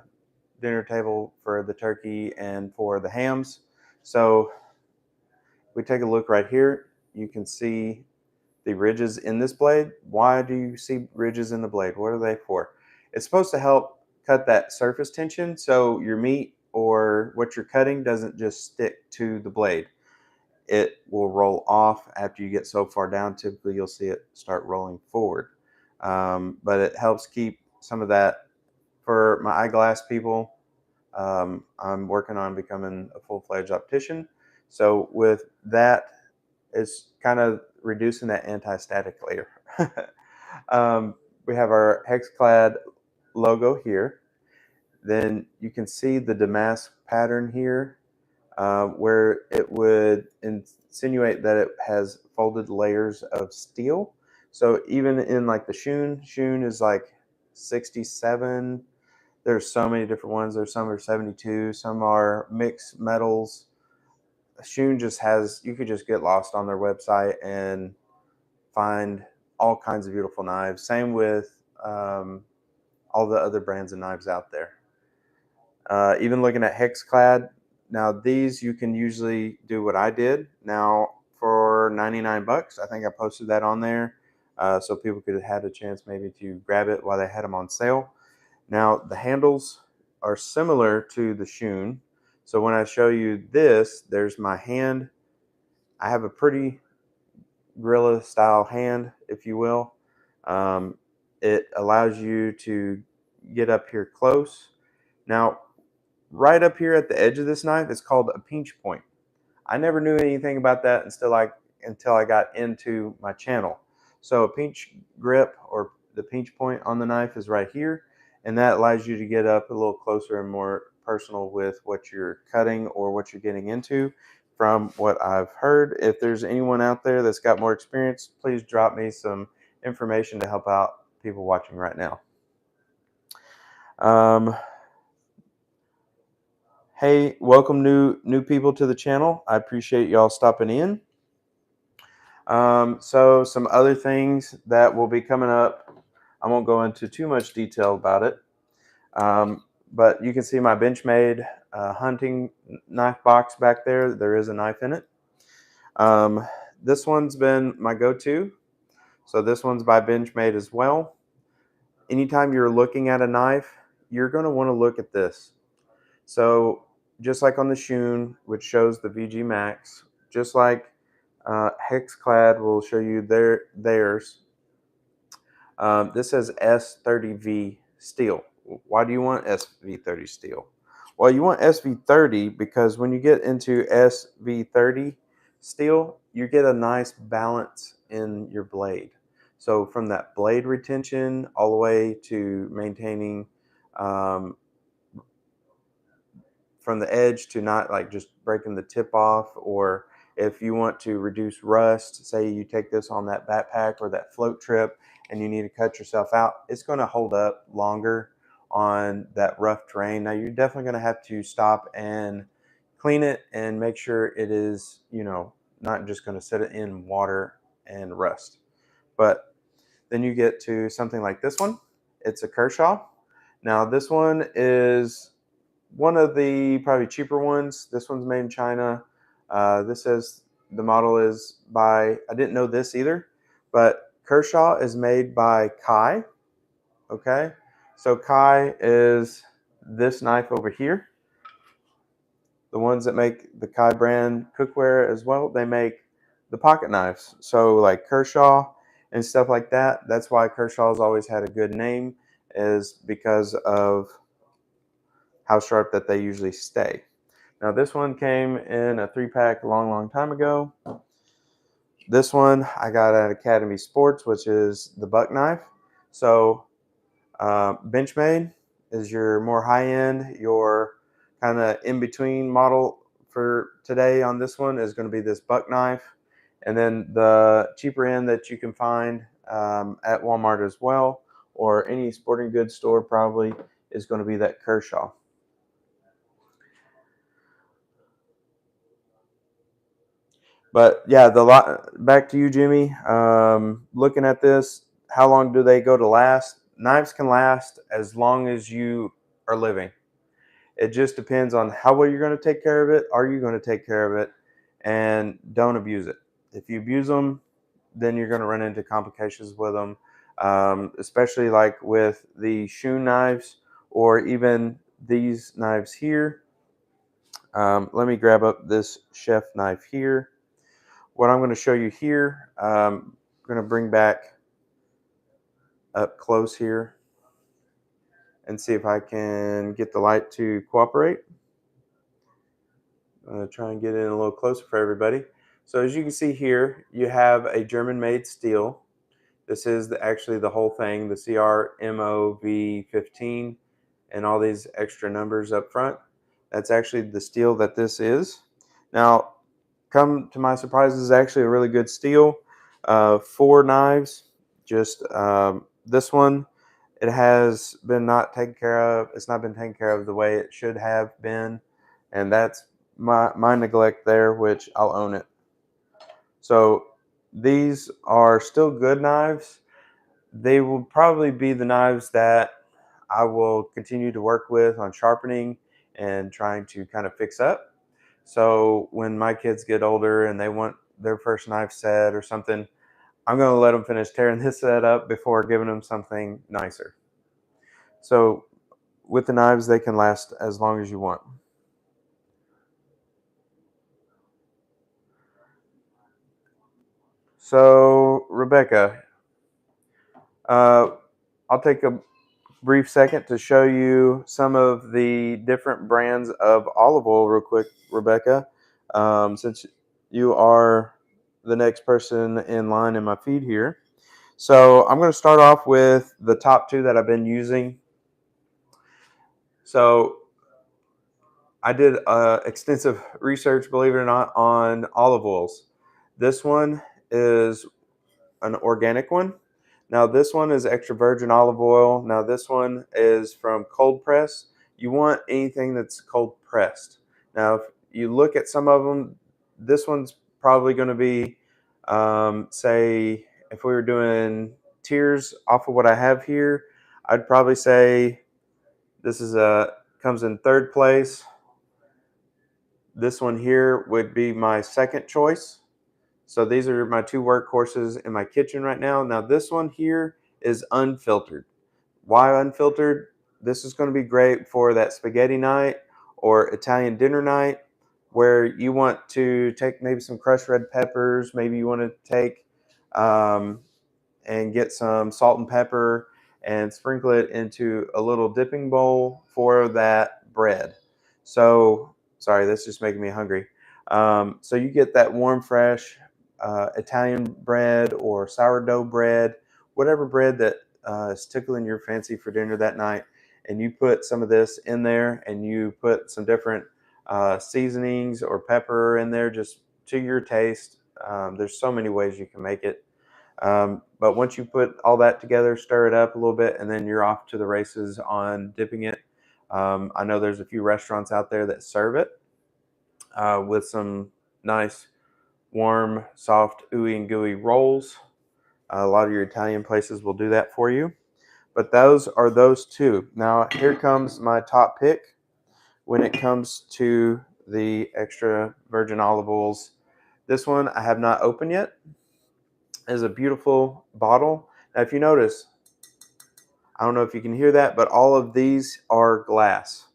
dinner table for the turkey and for the hams. So we take a look right here. You can see the ridges in this blade. Why do you see ridges in the blade? What are they for? It's supposed to help cut that surface tension so your meat or what you're cutting doesn't just stick to the blade. It will roll off after you get so far down. Typically, you'll see it start rolling forward. But it helps keep some of that. For my eyeglass people, I'm working on becoming a full-fledged optician. So with that, it's kind of reducing that anti-static layer. We have our hex-clad logo here. Then you can see the damask pattern here, where it would insinuate that it has folded layers of steel. So even in like the Shun is like 67. There's so many different ones. There's some are 72, some are mixed metals. Shun just has, you could just get lost on their website and find all kinds of beautiful knives. Same with all the other brands of knives out there. Even looking at Hexclad, now these you can usually do what I did. Now for 99 bucks, I think I posted that on there so people could have had a chance maybe to grab it while they had them on sale. Now the handles are similar to the Shun. So when I show you this, there's my hand. I have a pretty gorilla style hand, if you will. It allows you to get up here close. Now, right up here at the edge of this knife is called a pinch point. I never knew anything about that until I got into my channel. So a pinch grip or the pinch point on the knife is right here, and that allows you to get up a little closer and more personal with what you're cutting or what you're getting into. From what I've heard, if there's anyone out there that's got more experience, please drop me some information to help out people watching right now. Hey, welcome new people to the channel. I appreciate y'all stopping in. So some other things that will be coming up. I won't go into too much detail about it, but you can see my Benchmade hunting knife box back there. There is a knife in it. This one's been my go-to. So this one's by Benchmade as well. Anytime you're looking at a knife, you're going to want to look at this. So just like on the Shun, which shows the VG Max, just like Hexclad will show you theirs. This says S30V steel. Why do you want SV30 steel? Well, you want SV30 because when you get into SV30 steel, you get a nice balance in your blade. So from that blade retention all the way to maintaining from the edge to not like just breaking the tip off, or if you want to reduce rust, say you take this on that backpack or that float trip and you need to cut yourself out, it's going to hold up longer on that rough terrain. Now you're definitely going to have to stop and clean it and make sure it is, not just going to sit it in water and rust. But then you get to something like this one. It's a Kershaw. Now this one is one of the probably cheaper ones. This one's made in China. This says the model is by, I didn't know this either, but Kershaw is made by Kai. Okay, so Kai is this knife over here. The ones that make the Kai brand cookware as well, they make the pocket knives. So like Kershaw and stuff like that. That's why Kershaw's always had a good name, is because of how sharp that they usually stay. Now this one came in a 3-pack long time ago. This one I got at Academy Sports, which is the buck knife. So Benchmade is your more high-end, your kind of in-between model for today on this one is going to be this buck knife. And then the cheaper end that you can find at Walmart as well, or any sporting goods store probably, is going to be that Kershaw. But yeah, back to you, Jimmy. Looking at this, how long do they go to last? Knives can last as long as you are living. It just depends on how well you're going to take care of it. Are you going to take care of it? And don't abuse it. If you abuse them, then you're going to run into complications with them, especially like with the shoe knives or even these knives here. Let me grab up this chef knife here. What I'm going to show you here, I'm going to bring back up close here and see if I can get the light to cooperate. I'm going to try and get in a little closer for everybody. So as you can see here, you have a German-made steel. This is actually the whole thing, the CRMOV15 and all these extra numbers up front. That's actually the steel that this is. Now, come to my surprise, this is actually a really good steel. 4 knives, just this one, it has been not taken care of. It's not been taken care of the way it should have been, and that's my neglect there, which I'll own it. So these are still good knives. They will probably be the knives that I will continue to work with on sharpening and trying to kind of fix up. So when my kids get older and they want their first knife set or something, I'm going to let them finish tearing this set up before giving them something nicer. So with the knives, they can last as long as you want. So Rebecca, uh, I'll take a brief second to show you some of the different brands of olive oil real quick, Rebecca, since you are the next person in line in my feed here. So I'm going to start off with the top 2 that I've been using. So I did extensive research, believe it or not, on olive oils. This one is an organic one. Now this one is extra virgin olive oil. Now this one is from cold press. You want anything that's cold pressed. Now if you look at some of them, this one's probably going to be, say, if we were doing tiers off of what I have here, I'd probably say this is comes in 3rd place. This one here would be my 2nd choice. So these are my 2 workhorses in my kitchen right now. Now this one here is unfiltered. Why unfiltered? This is going to be great for that spaghetti night or Italian dinner night where you want to take maybe some crushed red peppers. Maybe you want to take um, and get some salt and pepper and sprinkle it into a little dipping bowl for that bread. So, sorry, that's just making me hungry. So you get that warm, fresh Italian bread or sourdough bread, whatever bread that is tickling your fancy for dinner that night, and you put some of this in there, and you put some different seasonings or pepper in there, just to your taste. There's so many ways you can make it. But once you put all that together, stir it up a little bit, and then you're off to the races on dipping it. I know there's a few restaurants out there that serve it with some nice, warm, soft, ooey and gooey rolls. A lot of your Italian places will do that for you. But those are those 2. Now, here comes my top pick when it comes to the extra virgin olive oils. This one I have not opened yet. It is a beautiful bottle. Now, if you notice, I don't know if you can hear that, but all of these are glass.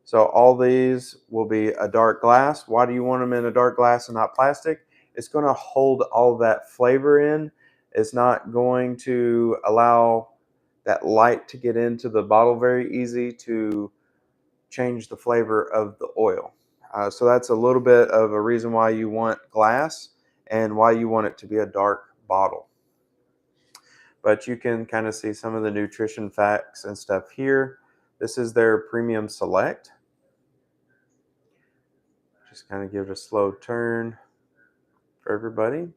So all these will be a dark glass. Why do you want them in a dark glass and not plastic? It's going to hold all that flavor in. It's not going to allow that light to get into the bottle very easy to change the flavor of the oil. So that's a little bit of a reason why you want glass and why you want it to be a dark bottle. But you can kind of see some of the nutrition facts and stuff here. This is their premium select. Just kind of give it a slow turn for everybody.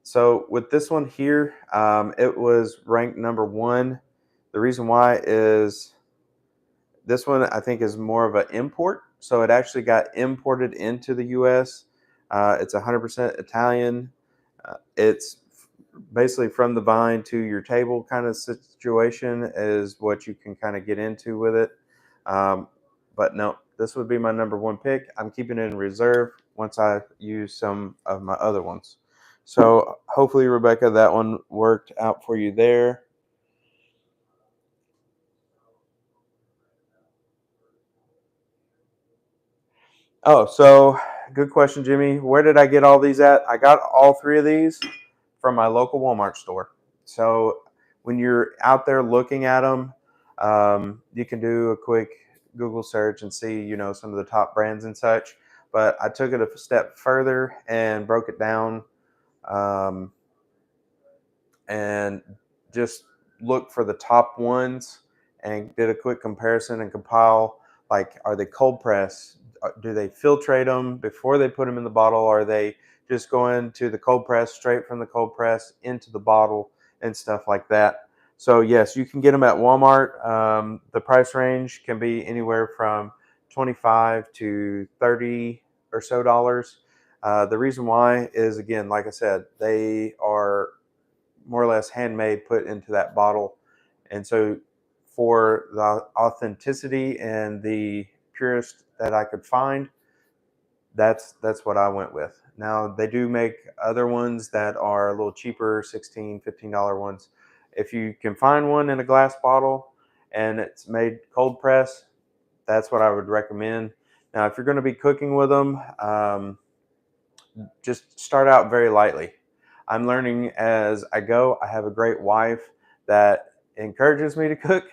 So with this one here, it was ranked number 1. The reason why is this one I think is more of an import. So it actually got imported into the US It's 100% Italian. It's basically from the vine to your table kind of situation is what you can kind of get into with it. Um, but no, this would be my number one pick. I'm keeping it in reserve once I use some of my other ones. So hopefully, Rebecca, that one worked out for you there. Oh, so good question, Jimmy. Where did I get all these at? I got all three of these from my local Walmart store. So when you're out there looking at them, you can do a quick Google search and see, some of the top brands and such. But I took it a step further and broke it down, um, and just look for the top ones and did a quick comparison and compile, like, are they cold press? Do they filtrate them before they put them in the bottle? Are they just going to the cold press, straight from the cold press into the bottle and stuff like that? So yes, you can get them at Walmart. The price range can be anywhere from 25 to 30 or so dollars. The reason why is, again, like I said, they are more or less handmade, put into that bottle. And so for the authenticity and the purest that I could find, that's what I went with. Now they do make other ones that are a little cheaper, $16, $15 ones. If you can find one in a glass bottle and it's made cold press, that's what I would recommend. Now, if you're going to be cooking with them, just start out very lightly. I'm learning as I go. I have a great wife that encourages me to cook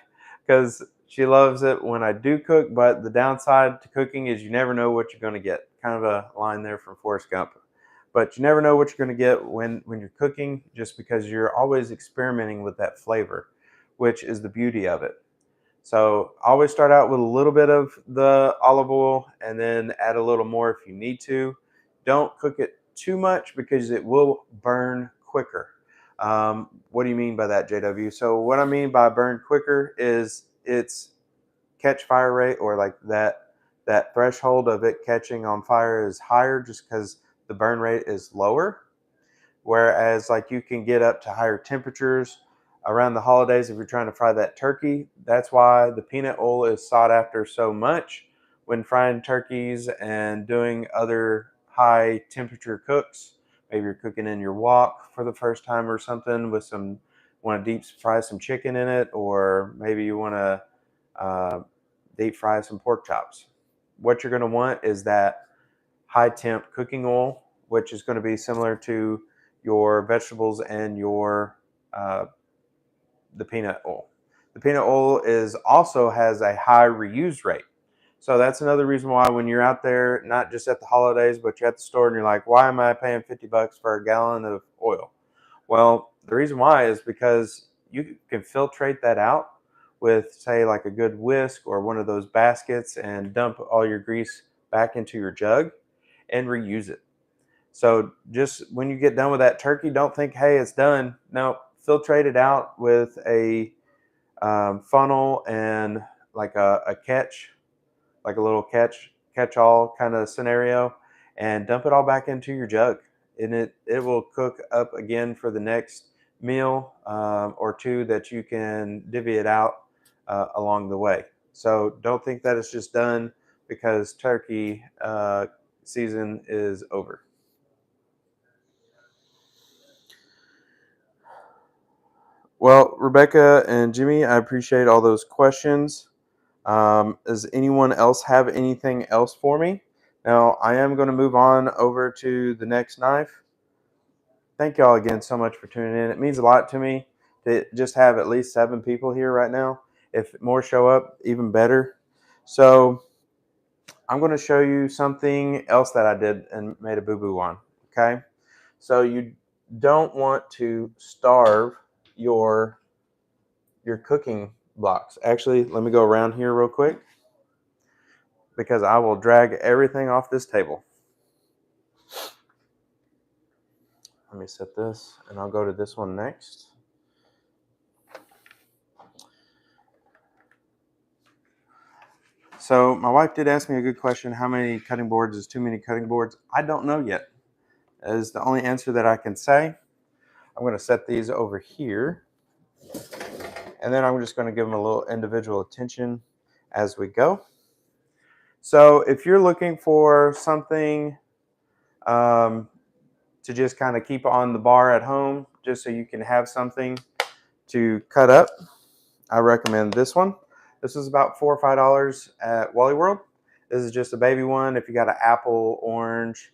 because she loves it when I do cook. But the downside to cooking is you never know what you're going to get. Kind of a line there from Forrest Gump. But you never know what you're going to get when you're cooking, just because you're always experimenting with that flavor, which is the beauty of it. So always start out with a little bit of the olive oil and then add a little more if you need to. Don't cook it too much because it will burn quicker. What do you mean by that, JW? So what I mean by burn quicker is its catch fire rate, or like that threshold of it catching on fire, is higher just because the burn rate is lower. Whereas, like, you can get up to higher temperatures around the holidays if you're trying to fry that turkey. That's why the peanut oil is sought after so much when frying turkeys and doing other high temperature cooks. Maybe you're cooking in your wok for the first time or something with some, want to deep fry some chicken in it, or maybe you want to deep fry some pork chops. What you're going to want is that high temp cooking oil, which is going to be similar to your vegetables and your uh, the peanut oil. The peanut oil is also has a high reuse rate. So that's another reason why when you're out there, not just at the holidays, but you're at the store and you're like, why am I paying $50 for a gallon of oil? Well, the reason why is because you can filtrate that out with, say, like a good whisk or one of those baskets, and dump all your grease back into your jug and reuse it. So just when you get done with that turkey, don't think, hey, it's done. No, filtrate it out with a funnel and like a catch, like a little catch all kind of scenario, and dump it all back into your jug. And it will cook up again for the next meal or two that you can divvy it out along the way. So don't think that it's just done because turkey season is over. Well, Rebecca and Jimmy, I appreciate all those questions. Does anyone else have anything else for me? Now, I am going to move on over to the next knife. Thank y'all again so much for tuning in. It means a lot to me to just have at least 7 people here right now. If more show up, even better. So, I'm going to show you something else that I did and made a boo-boo on. Okay? So, you don't want to starve your cooking blocks. Actually, let me go around here real quick because I will drag everything off this table. Let me set this, and I'll go to this one next. So my wife did ask me a good question. How many cutting boards is too many cutting boards? I don't know yet. That is the only answer that I can say. I'm going to set these over here. And then I'm just going to give them a little individual attention as we go. So if you're looking for something to just kind of keep on the bar at home, just so you can have something to cut up, I recommend this one. This is about $4 or $5 at Wally World. This is just a baby one. If you got an apple, orange,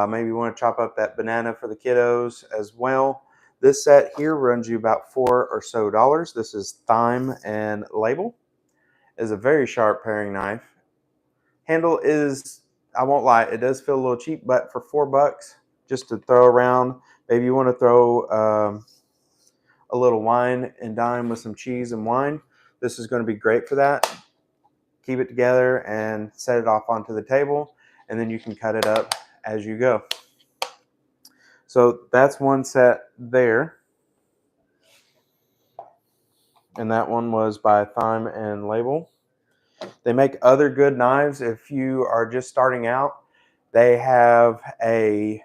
maybe you want to chop up that banana for the kiddos as well. This set here runs you about $4 or so. This is thyme and label. It is a very sharp paring knife. Handle is, I won't lie, it does feel a little cheap, but for $4 just to throw around, maybe you want to throw a little wine and dime with some cheese and wine, this is going to be great for that. Keep it together and set it off onto the table, and then you can cut it up as you go. So that's one set there. And that one was by Thyme and Label. They make other good knives if you are just starting out. They have a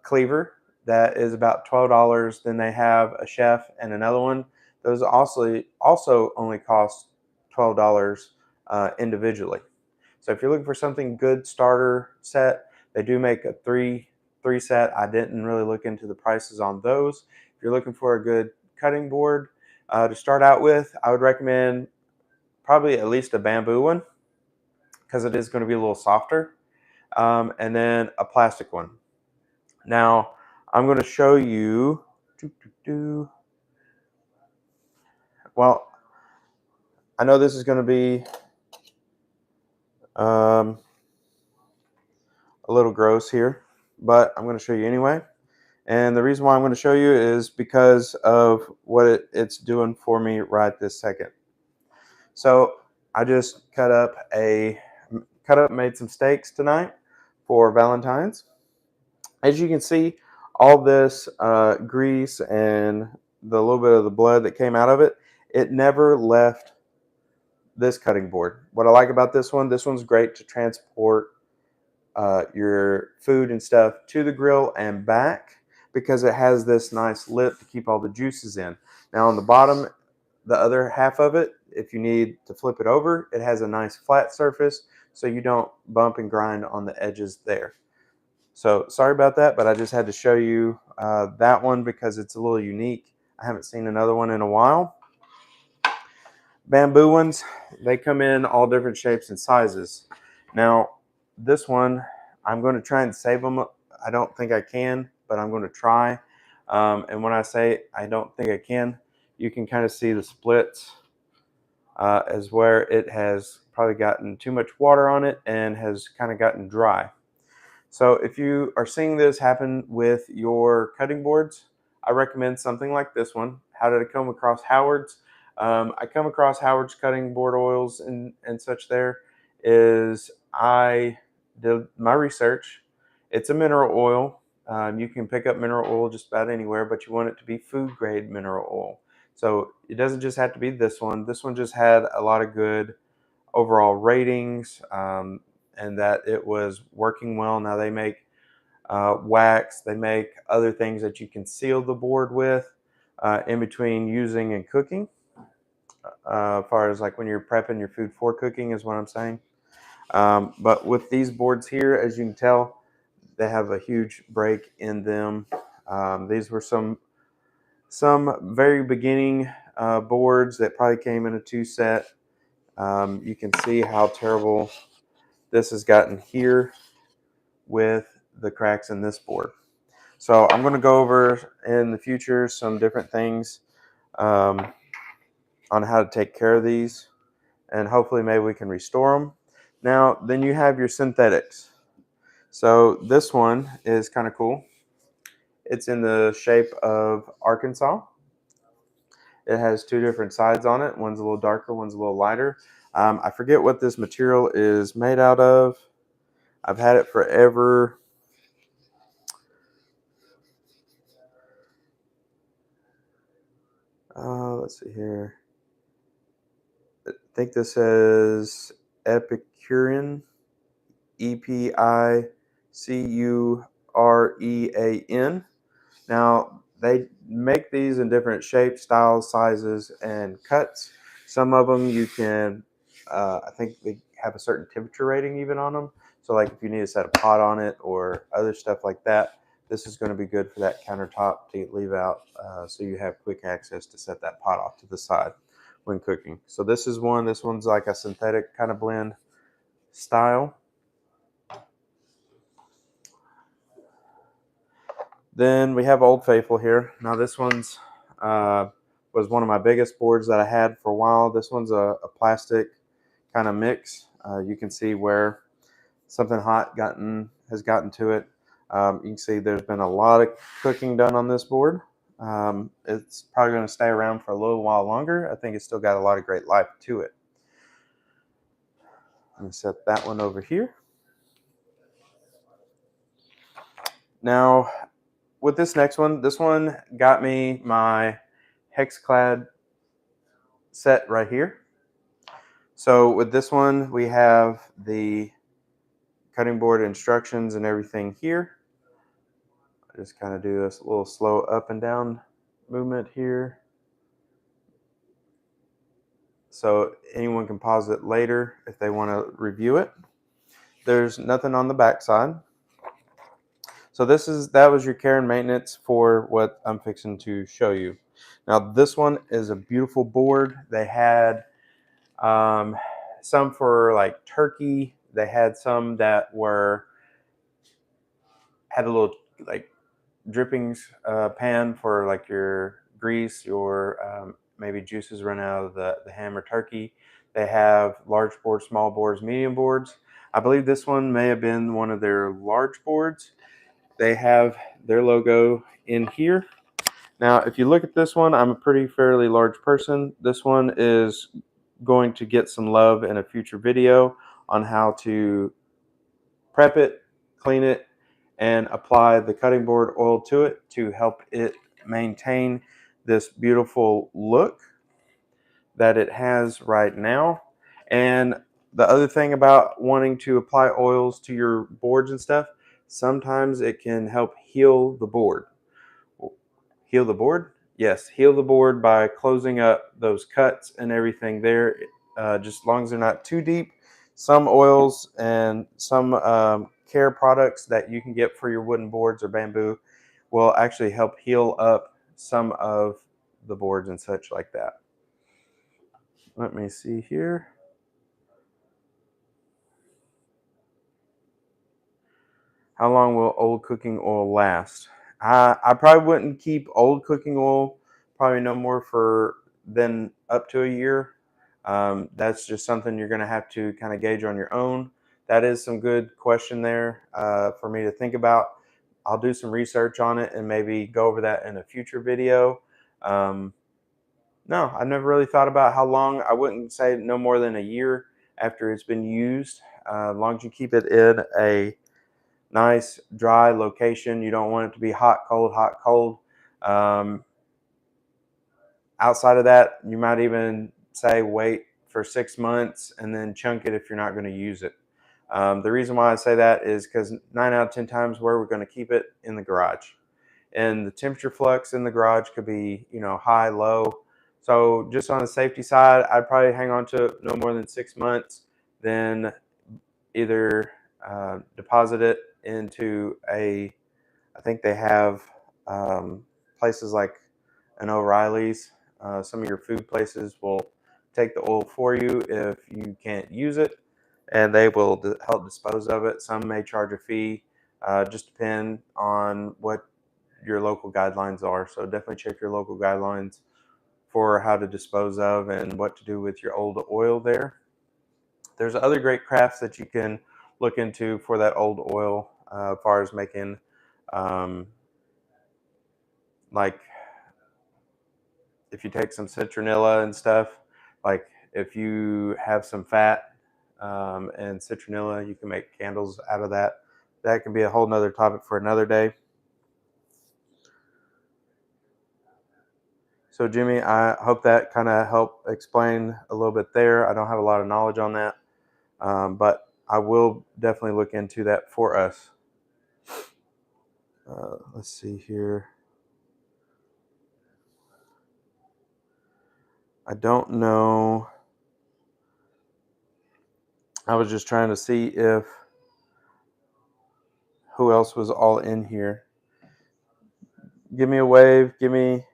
cleaver that is about $12. Then they have a chef and another one. Those also only cost $12 individually. So if you're looking for something good starter set, they do make a three set. I didn't really look into the prices on those. If you're looking for a good cutting board to start out with, I would recommend probably at least a bamboo one, because it is going to be a little softer, and then a plastic one. Now I'm going to show you. Well, I know this is going to be a little gross here, but I'm going to show you anyway. And the reason why I'm going to show you is because of what it's doing for me right this second. So I just made some steaks tonight for Valentine's. As you can see, all this grease and the little bit of the blood that came out of it, it never left this cutting board. What I like about this one's great to transport your food and stuff to the grill and back, because it has this nice lip to keep all the juices in. Now on the bottom, the other half of it, if you need to flip it over, it has a nice flat surface so you don't bump and grind on the edges there. So sorry about that, but I just had to show you that one because it's a little unique. I haven't seen another one in a while. Bamboo ones, they come in all different shapes and sizes. Now this one, I'm going to try and save them. I don't think I can, but I'm going to try. And when I say I don't think I can, you can kind of see the splits as where it has probably gotten too much water on it and has kind of gotten dry. So if you are seeing this happen with your cutting boards, I recommend something like this one. How did I come across Howard's? I come across Howard's cutting board oils and such. There is, I did my research. It's a mineral oil. You can pick up mineral oil just about anywhere, but you want it to be food grade mineral oil. So it doesn't just have to be this one. This one just had a lot of good overall ratings, and that it was working well. Now they make wax, they make other things that you can seal the board with in between using and cooking. As far as like when you're prepping your food for cooking is what I'm saying. But with these boards here, as you can tell, they have a huge break in them. These were some very beginning boards that probably came in a 2-set. You can see how terrible this has gotten here with the cracks in this board. So I'm going to go over in the future some different things on how to take care of these, and hopefully maybe we can restore them. Now then you have your synthetics. So this one is kind of cool. It's in the shape of Arkansas. It has 2 different sides on it. One's a little darker, one's a little lighter. I forget what this material is made out of. I've had it forever. Let's see here. I think this is Epicurean, Epicurean. Now, they make these in different shapes, styles, sizes, and cuts. Some of them you can, I think they have a certain temperature rating even on them. So, like if you need to set a pot on it or other stuff like that, this is going to be good for that countertop to leave out so you have quick access to set that pot off to the side when cooking. So, this is one. This one's like a synthetic kind of blend style. Then we have Old Faithful here. Now this one's was one of my biggest boards that I had for a while. This one's a plastic kind of mix. You can see where something hot has gotten to it. You can see there's been a lot of cooking done on this board. It's probably going to stay around for a little while longer. I think it's still got a lot of great life to it. Let me set that one over here. Now, with this next one, this one got me my Hexclad set right here. So with this one, we have the cutting board instructions and everything here. I just kind of do a little slow up and down movement here. So anyone can pause it later if they want to review it. There's nothing on the back side. So that was your care and maintenance for what I'm fixing to show you. Now this one is a beautiful board. They had some for like turkey. They had some that had a little like drippings pan for like your grease, your maybe juices run out of the ham or turkey. They have large boards, small boards, medium boards. I believe this one may have been one of their large boards. They have their logo in here. Now, if you look at this one, I'm a pretty fairly large person. This one is going to get some love in a future video on how to prep it, clean it, and apply the cutting board oil to it to help it maintain this beautiful look that it has right now. And the other thing about wanting to apply oils to your boards and stuff, sometimes it can help heal the board. Heal the board? Yes, heal the board by closing up those cuts and everything there, just as long as they're not too deep. Some oils and some care products that you can get for your wooden boards or bamboo will actually help heal up some of the boards and such like that. Let me see here. How long will old cooking oil last? I probably wouldn't keep old cooking oil, probably no more than up to a year. That's just something you're going to have to kind of gauge on your own. That is some good question there for me to think about. I'll do some research on it and maybe go over that in a future video. No, I've never really thought about how long. I wouldn't say no more than a year after it's been used. As long as you keep it in a nice dry location. You don't want it to be hot, cold, hot, cold. Outside of that, you might even say wait for 6 months and then chunk it if you're not going to use it. The reason why I say that is because 9 out of 10 times where we're going to keep it in the garage. And the temperature flux in the garage could be, high, low. So just on the safety side, I'd probably hang on to it no more than 6 months, then either deposit it into I think they have places like an O'Reilly's. Some of your food places will take the oil for you if you can't use it, and they will help dispose of it. Some may charge a fee, just depend on what your local guidelines are. So definitely check your local guidelines for how to dispose of and what to do with your old oil there. There's other great crafts that you can look into for that old oil as far as making like if you take some citronella and stuff, like if you have some fat and citronella, you can make candles out of that. That can be a whole nother topic for another day. So Jimmy, I hope that kind of helped explain a little bit there. I don't have a lot of knowledge on that. But I will definitely look into that for us. Let's see here. I don't know. I was just trying to see if who else was all in here. Give me a wave. Give me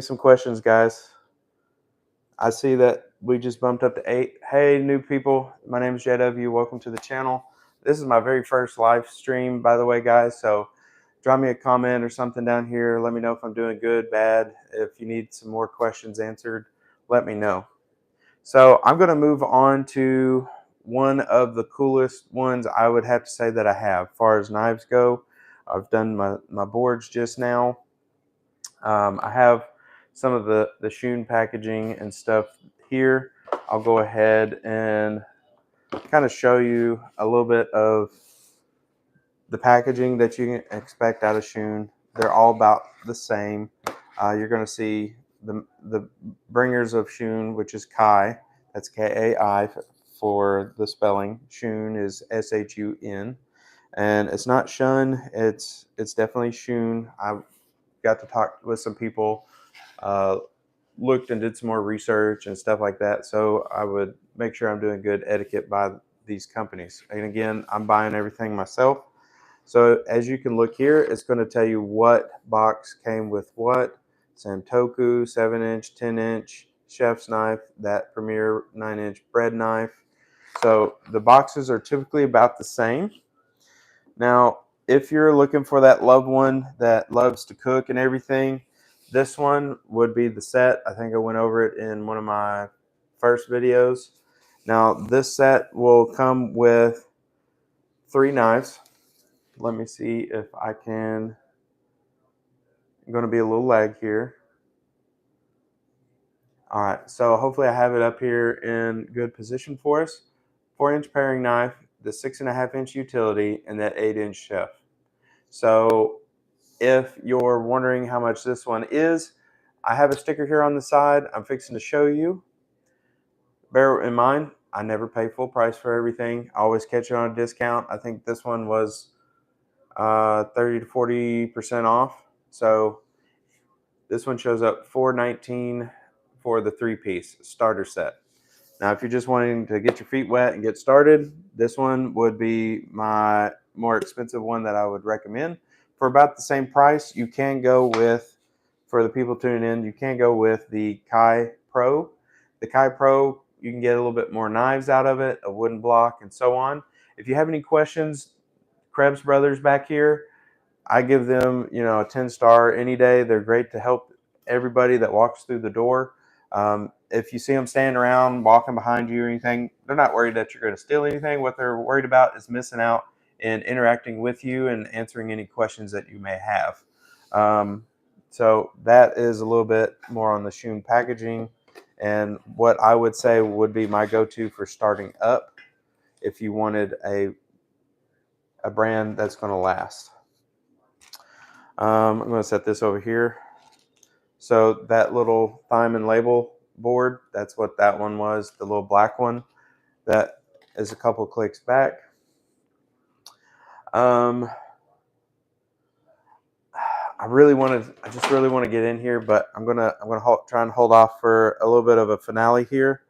some questions, guys. I see that we just bumped up to 8. Hey, new people. My name is JW. Welcome to the channel. This is my very first live stream, by the way, guys. So drop me a comment or something down here. Let me know if I'm doing good, bad. If you need some more questions answered, let me know. So I'm going to move on to one of the coolest ones I would have to say that I have. As far as knives go, I've done my boards just now. I have some of the Shun packaging and stuff here. I'll go ahead and kind of show you a little bit of the packaging that you can expect out of Shun. They're all about the same. You're going to see the bringers of Shun, which is Kai. That's Kai for the spelling. Shun is Shun, and it's not Shun. It's definitely Shun. I got to talk with some people, looked and did some more research and stuff like that. So I would make sure I'm doing good etiquette by these companies. And again, I'm buying everything myself. So as you can look here, it's going to tell you what box came with what. Santoku 7-inch, 10-inch, chef's knife, that Premier 9-inch bread knife. So the boxes are typically about the same. Now, if you're looking for that loved one that loves to cook and everything, this one would be the set. I think I went over it in one of my first videos. Now, this set will come with 3 knives. Let me see if I can. I'm going to be a little lag here. All right, so hopefully I have it up here in good position for us. 4-inch paring knife, the 6.5-inch utility, and that 8-inch chef. So if you're wondering how much this one is, I have a sticker here on the side. I'm fixing to show you. Bear in mind, I never pay full price for everything. I always catch it on a discount. I think this one was 30 to 40% off. So this one shows up $4.19 for the 3-piece starter set. Now, if you're just wanting to get your feet wet and get started, this one would be my more expensive one that I would recommend. For about the same price, you can go with, for the people tuning in, you can go with the Kai Pro. The Kai Pro, you can get a little bit more knives out of it, a wooden block, and so on. If you have any questions, Krebs Brothers back here, I give them, a 10-star any day. They're great to help everybody that walks through the door. If you see them standing around, walking behind you or anything, they're not worried that you're going to steal anything. What they're worried about is missing out and interacting with you and answering any questions that you may have. So that is a little bit more on the Shun packaging, and what I would say would be my go-to for starting up if you wanted a brand that's going to last. I'm going to set this over here. So that little time and label board, that's what that one was, the little black one. That is a couple clicks back. I just really want to get in here, but I'm gonna try and hold off for a little bit of a finale here.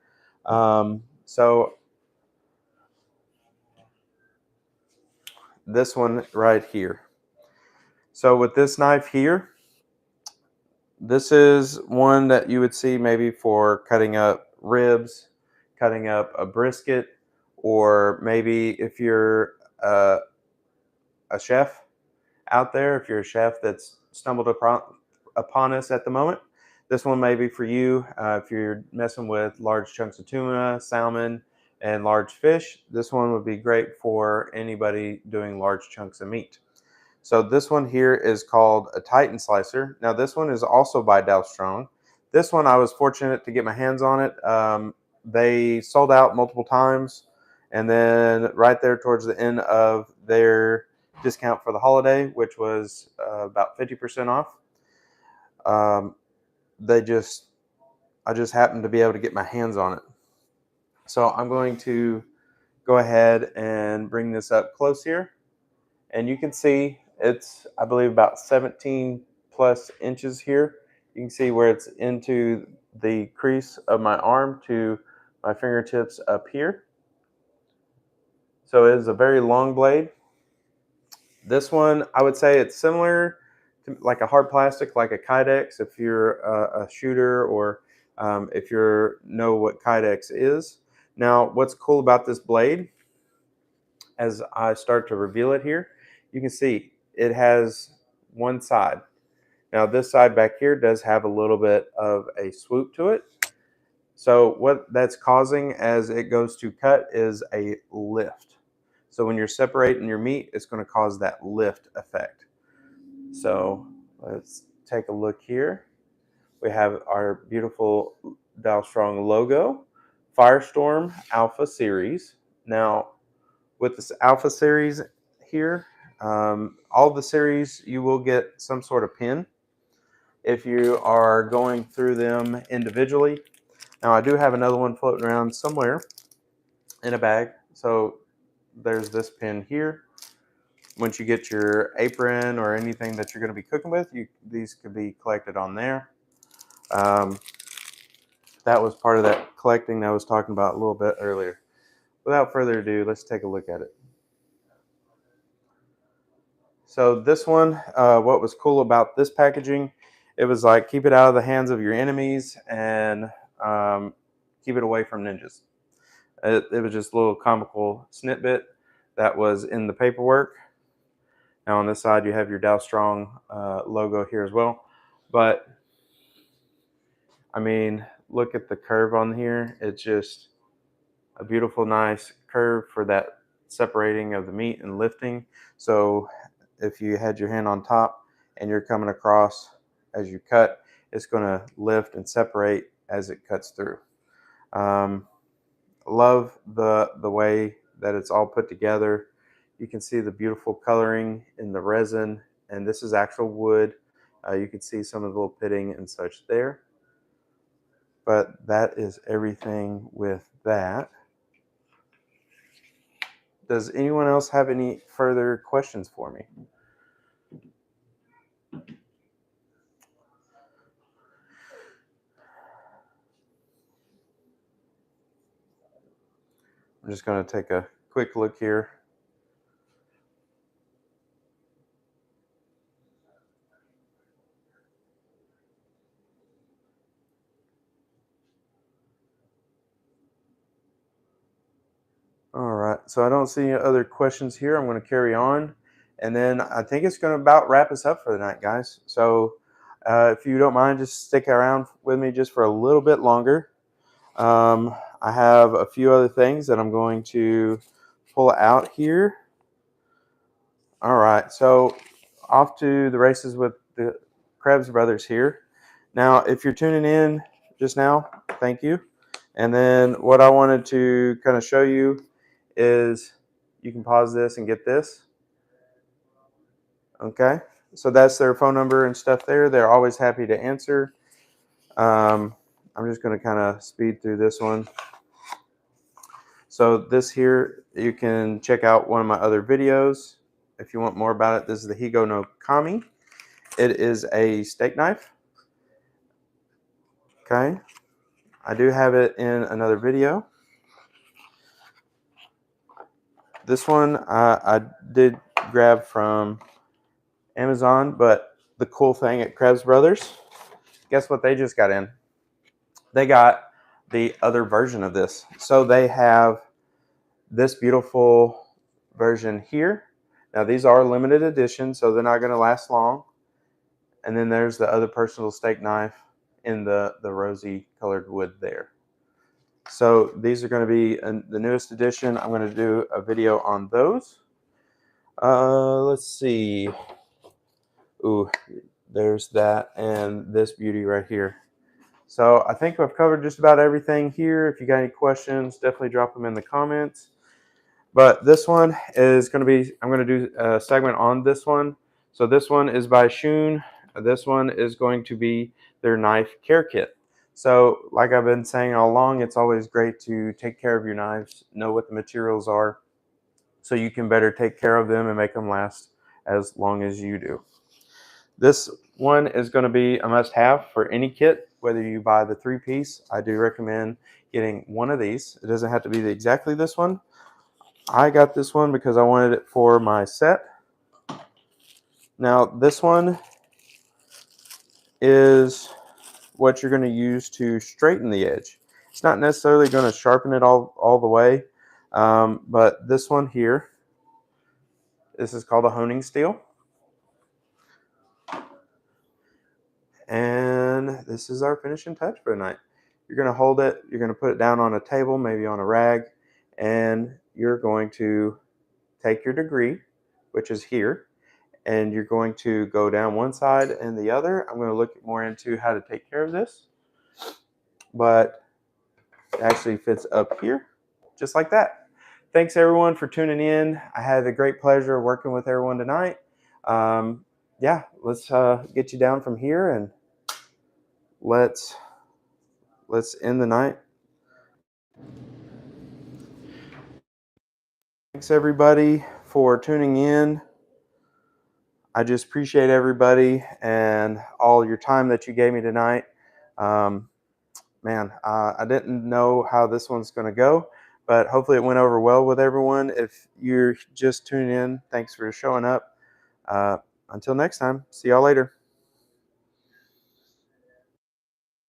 So this one right here. So with this knife here, this is one that you would see maybe for cutting up ribs, cutting up a brisket, or maybe if you're a chef out there, if you're a chef that's stumbled upon us at the moment, this one may be for you. If you're messing with large chunks of tuna, salmon, and large fish, this one would be great for anybody doing large chunks of meat. So this one here is called a Titan Slicer. Now this one is also by Dow Strong. This one I was fortunate to get my hands on it. They sold out multiple times, and then right there towards the end of their discount for the holiday, which was about 50% off, I just happened to be able to get my hands on it. So I'm going to go ahead and bring this up close here. And you can see it's, I believe, about 17 plus inches here. You can see where it's into the crease of my arm to my fingertips up here. So it is a very long blade. This one, I would say it's similar to like a hard plastic, like a Kydex, if you're a shooter, or if you know what Kydex is. Now, what's cool about this blade, as I start to reveal it here, you can see it has one side. Now, this side back here does have a little bit of a swoop to it. So what that's causing as it goes to cut is a lift. So when you're separating your meat, it's going to cause that lift effect. So let's take a look here. We have our beautiful Dow Strong logo, Firestorm Alpha Series. Now, with this Alpha Series here, all the series, you will get some sort of pin if you are going through them individually. Now, I do have another one floating around somewhere in a bag. So there's this pin here. Once you get your apron or anything that you're going to be cooking with, these could be collected on there. That was part of that collecting that I was talking about a little bit earlier. Without further ado, let's take a look at it. So this one, what was cool about this packaging, it was like, keep it out of the hands of your enemies and keep it away from ninjas. It was just a little comical snippet that was in the paperwork. Now on this side, you have your Dow Strong logo here as well. But I mean, look at the curve on here. It's just a beautiful, nice curve for that separating of the meat and lifting. So if you had your hand on top and you're coming across as you cut, it's going to lift and separate as it cuts through. Love the way that it's all put together. You can see the beautiful coloring in the resin, and this is actual wood. You can see some of the little pitting and such there. But that is everything with that. Does anyone else have any further questions for me? I'm just going to take a quick look here. All right, so I don't see any other questions here. I'm going to carry on, and then I think it's going to about wrap us up for the night, guys. So if you don't mind, just stick around with me just for a little bit longer. I have a few other things that I'm going to pull out here. All right, so off to the races with the Krebs brothers here. Now, if you're tuning in just now, thank you. And then what I wanted to kind of show you is you can pause this and get this. Okay, so that's their phone number and stuff there. They're always happy to answer. I'm just going to kind of speed through this one. So this here, you can check out one of my other videos if you want more about it. This is the Higo no Kami. It is a steak knife. Okay, I do have it in another video. This one I did grab from Amazon, but the cool thing at Krebs Brothers, guess what they just got in? They got the other version of this. So they have this beautiful version here. Now these are limited edition, so they're not going to last long. And then there's the other personal steak knife in the rosy colored wood there. So these are going to be the newest edition. I'm going to do a video on those. Let's see. Ooh, there's that and this beauty right here. So I think I've covered just about everything here. If you got any questions, definitely drop them in the comments. But this one is going to be, I'm going to do a segment on this one. So this one is by Shun. This one is going to be their knife care kit. So like I've been saying all along, it's always great to take care of your knives, know what the materials are, so you can better take care of them and make them last as long as you do. This one is going to be a must-have for any kit, whether you buy the 3-piece. I do recommend getting one of these. It doesn't have to be exactly this one. I got this one because I wanted it for my set. Now this one is what you're going to use to straighten the edge. It's not necessarily going to sharpen it all the way, but this one here, this is called a honing steel. And this is our finishing touch for tonight. You're going to hold it, you're going to put it down on a table, maybe on a rag, and you're going to take your degree, which is here, and you're going to go down one side and the other. I'm going to look more into how to take care of this, but it actually fits up here, just like that. Thanks everyone for tuning in. I had a great pleasure working with everyone tonight. Yeah, let's get you down from here and let's end the night. Thanks everybody for tuning in. I just appreciate everybody and all your time that you gave me tonight. Man, I didn't know how this one's going to go, but hopefully it went over well with everyone. If you're just tuning in, thanks for showing up. Until next time, see y'all later.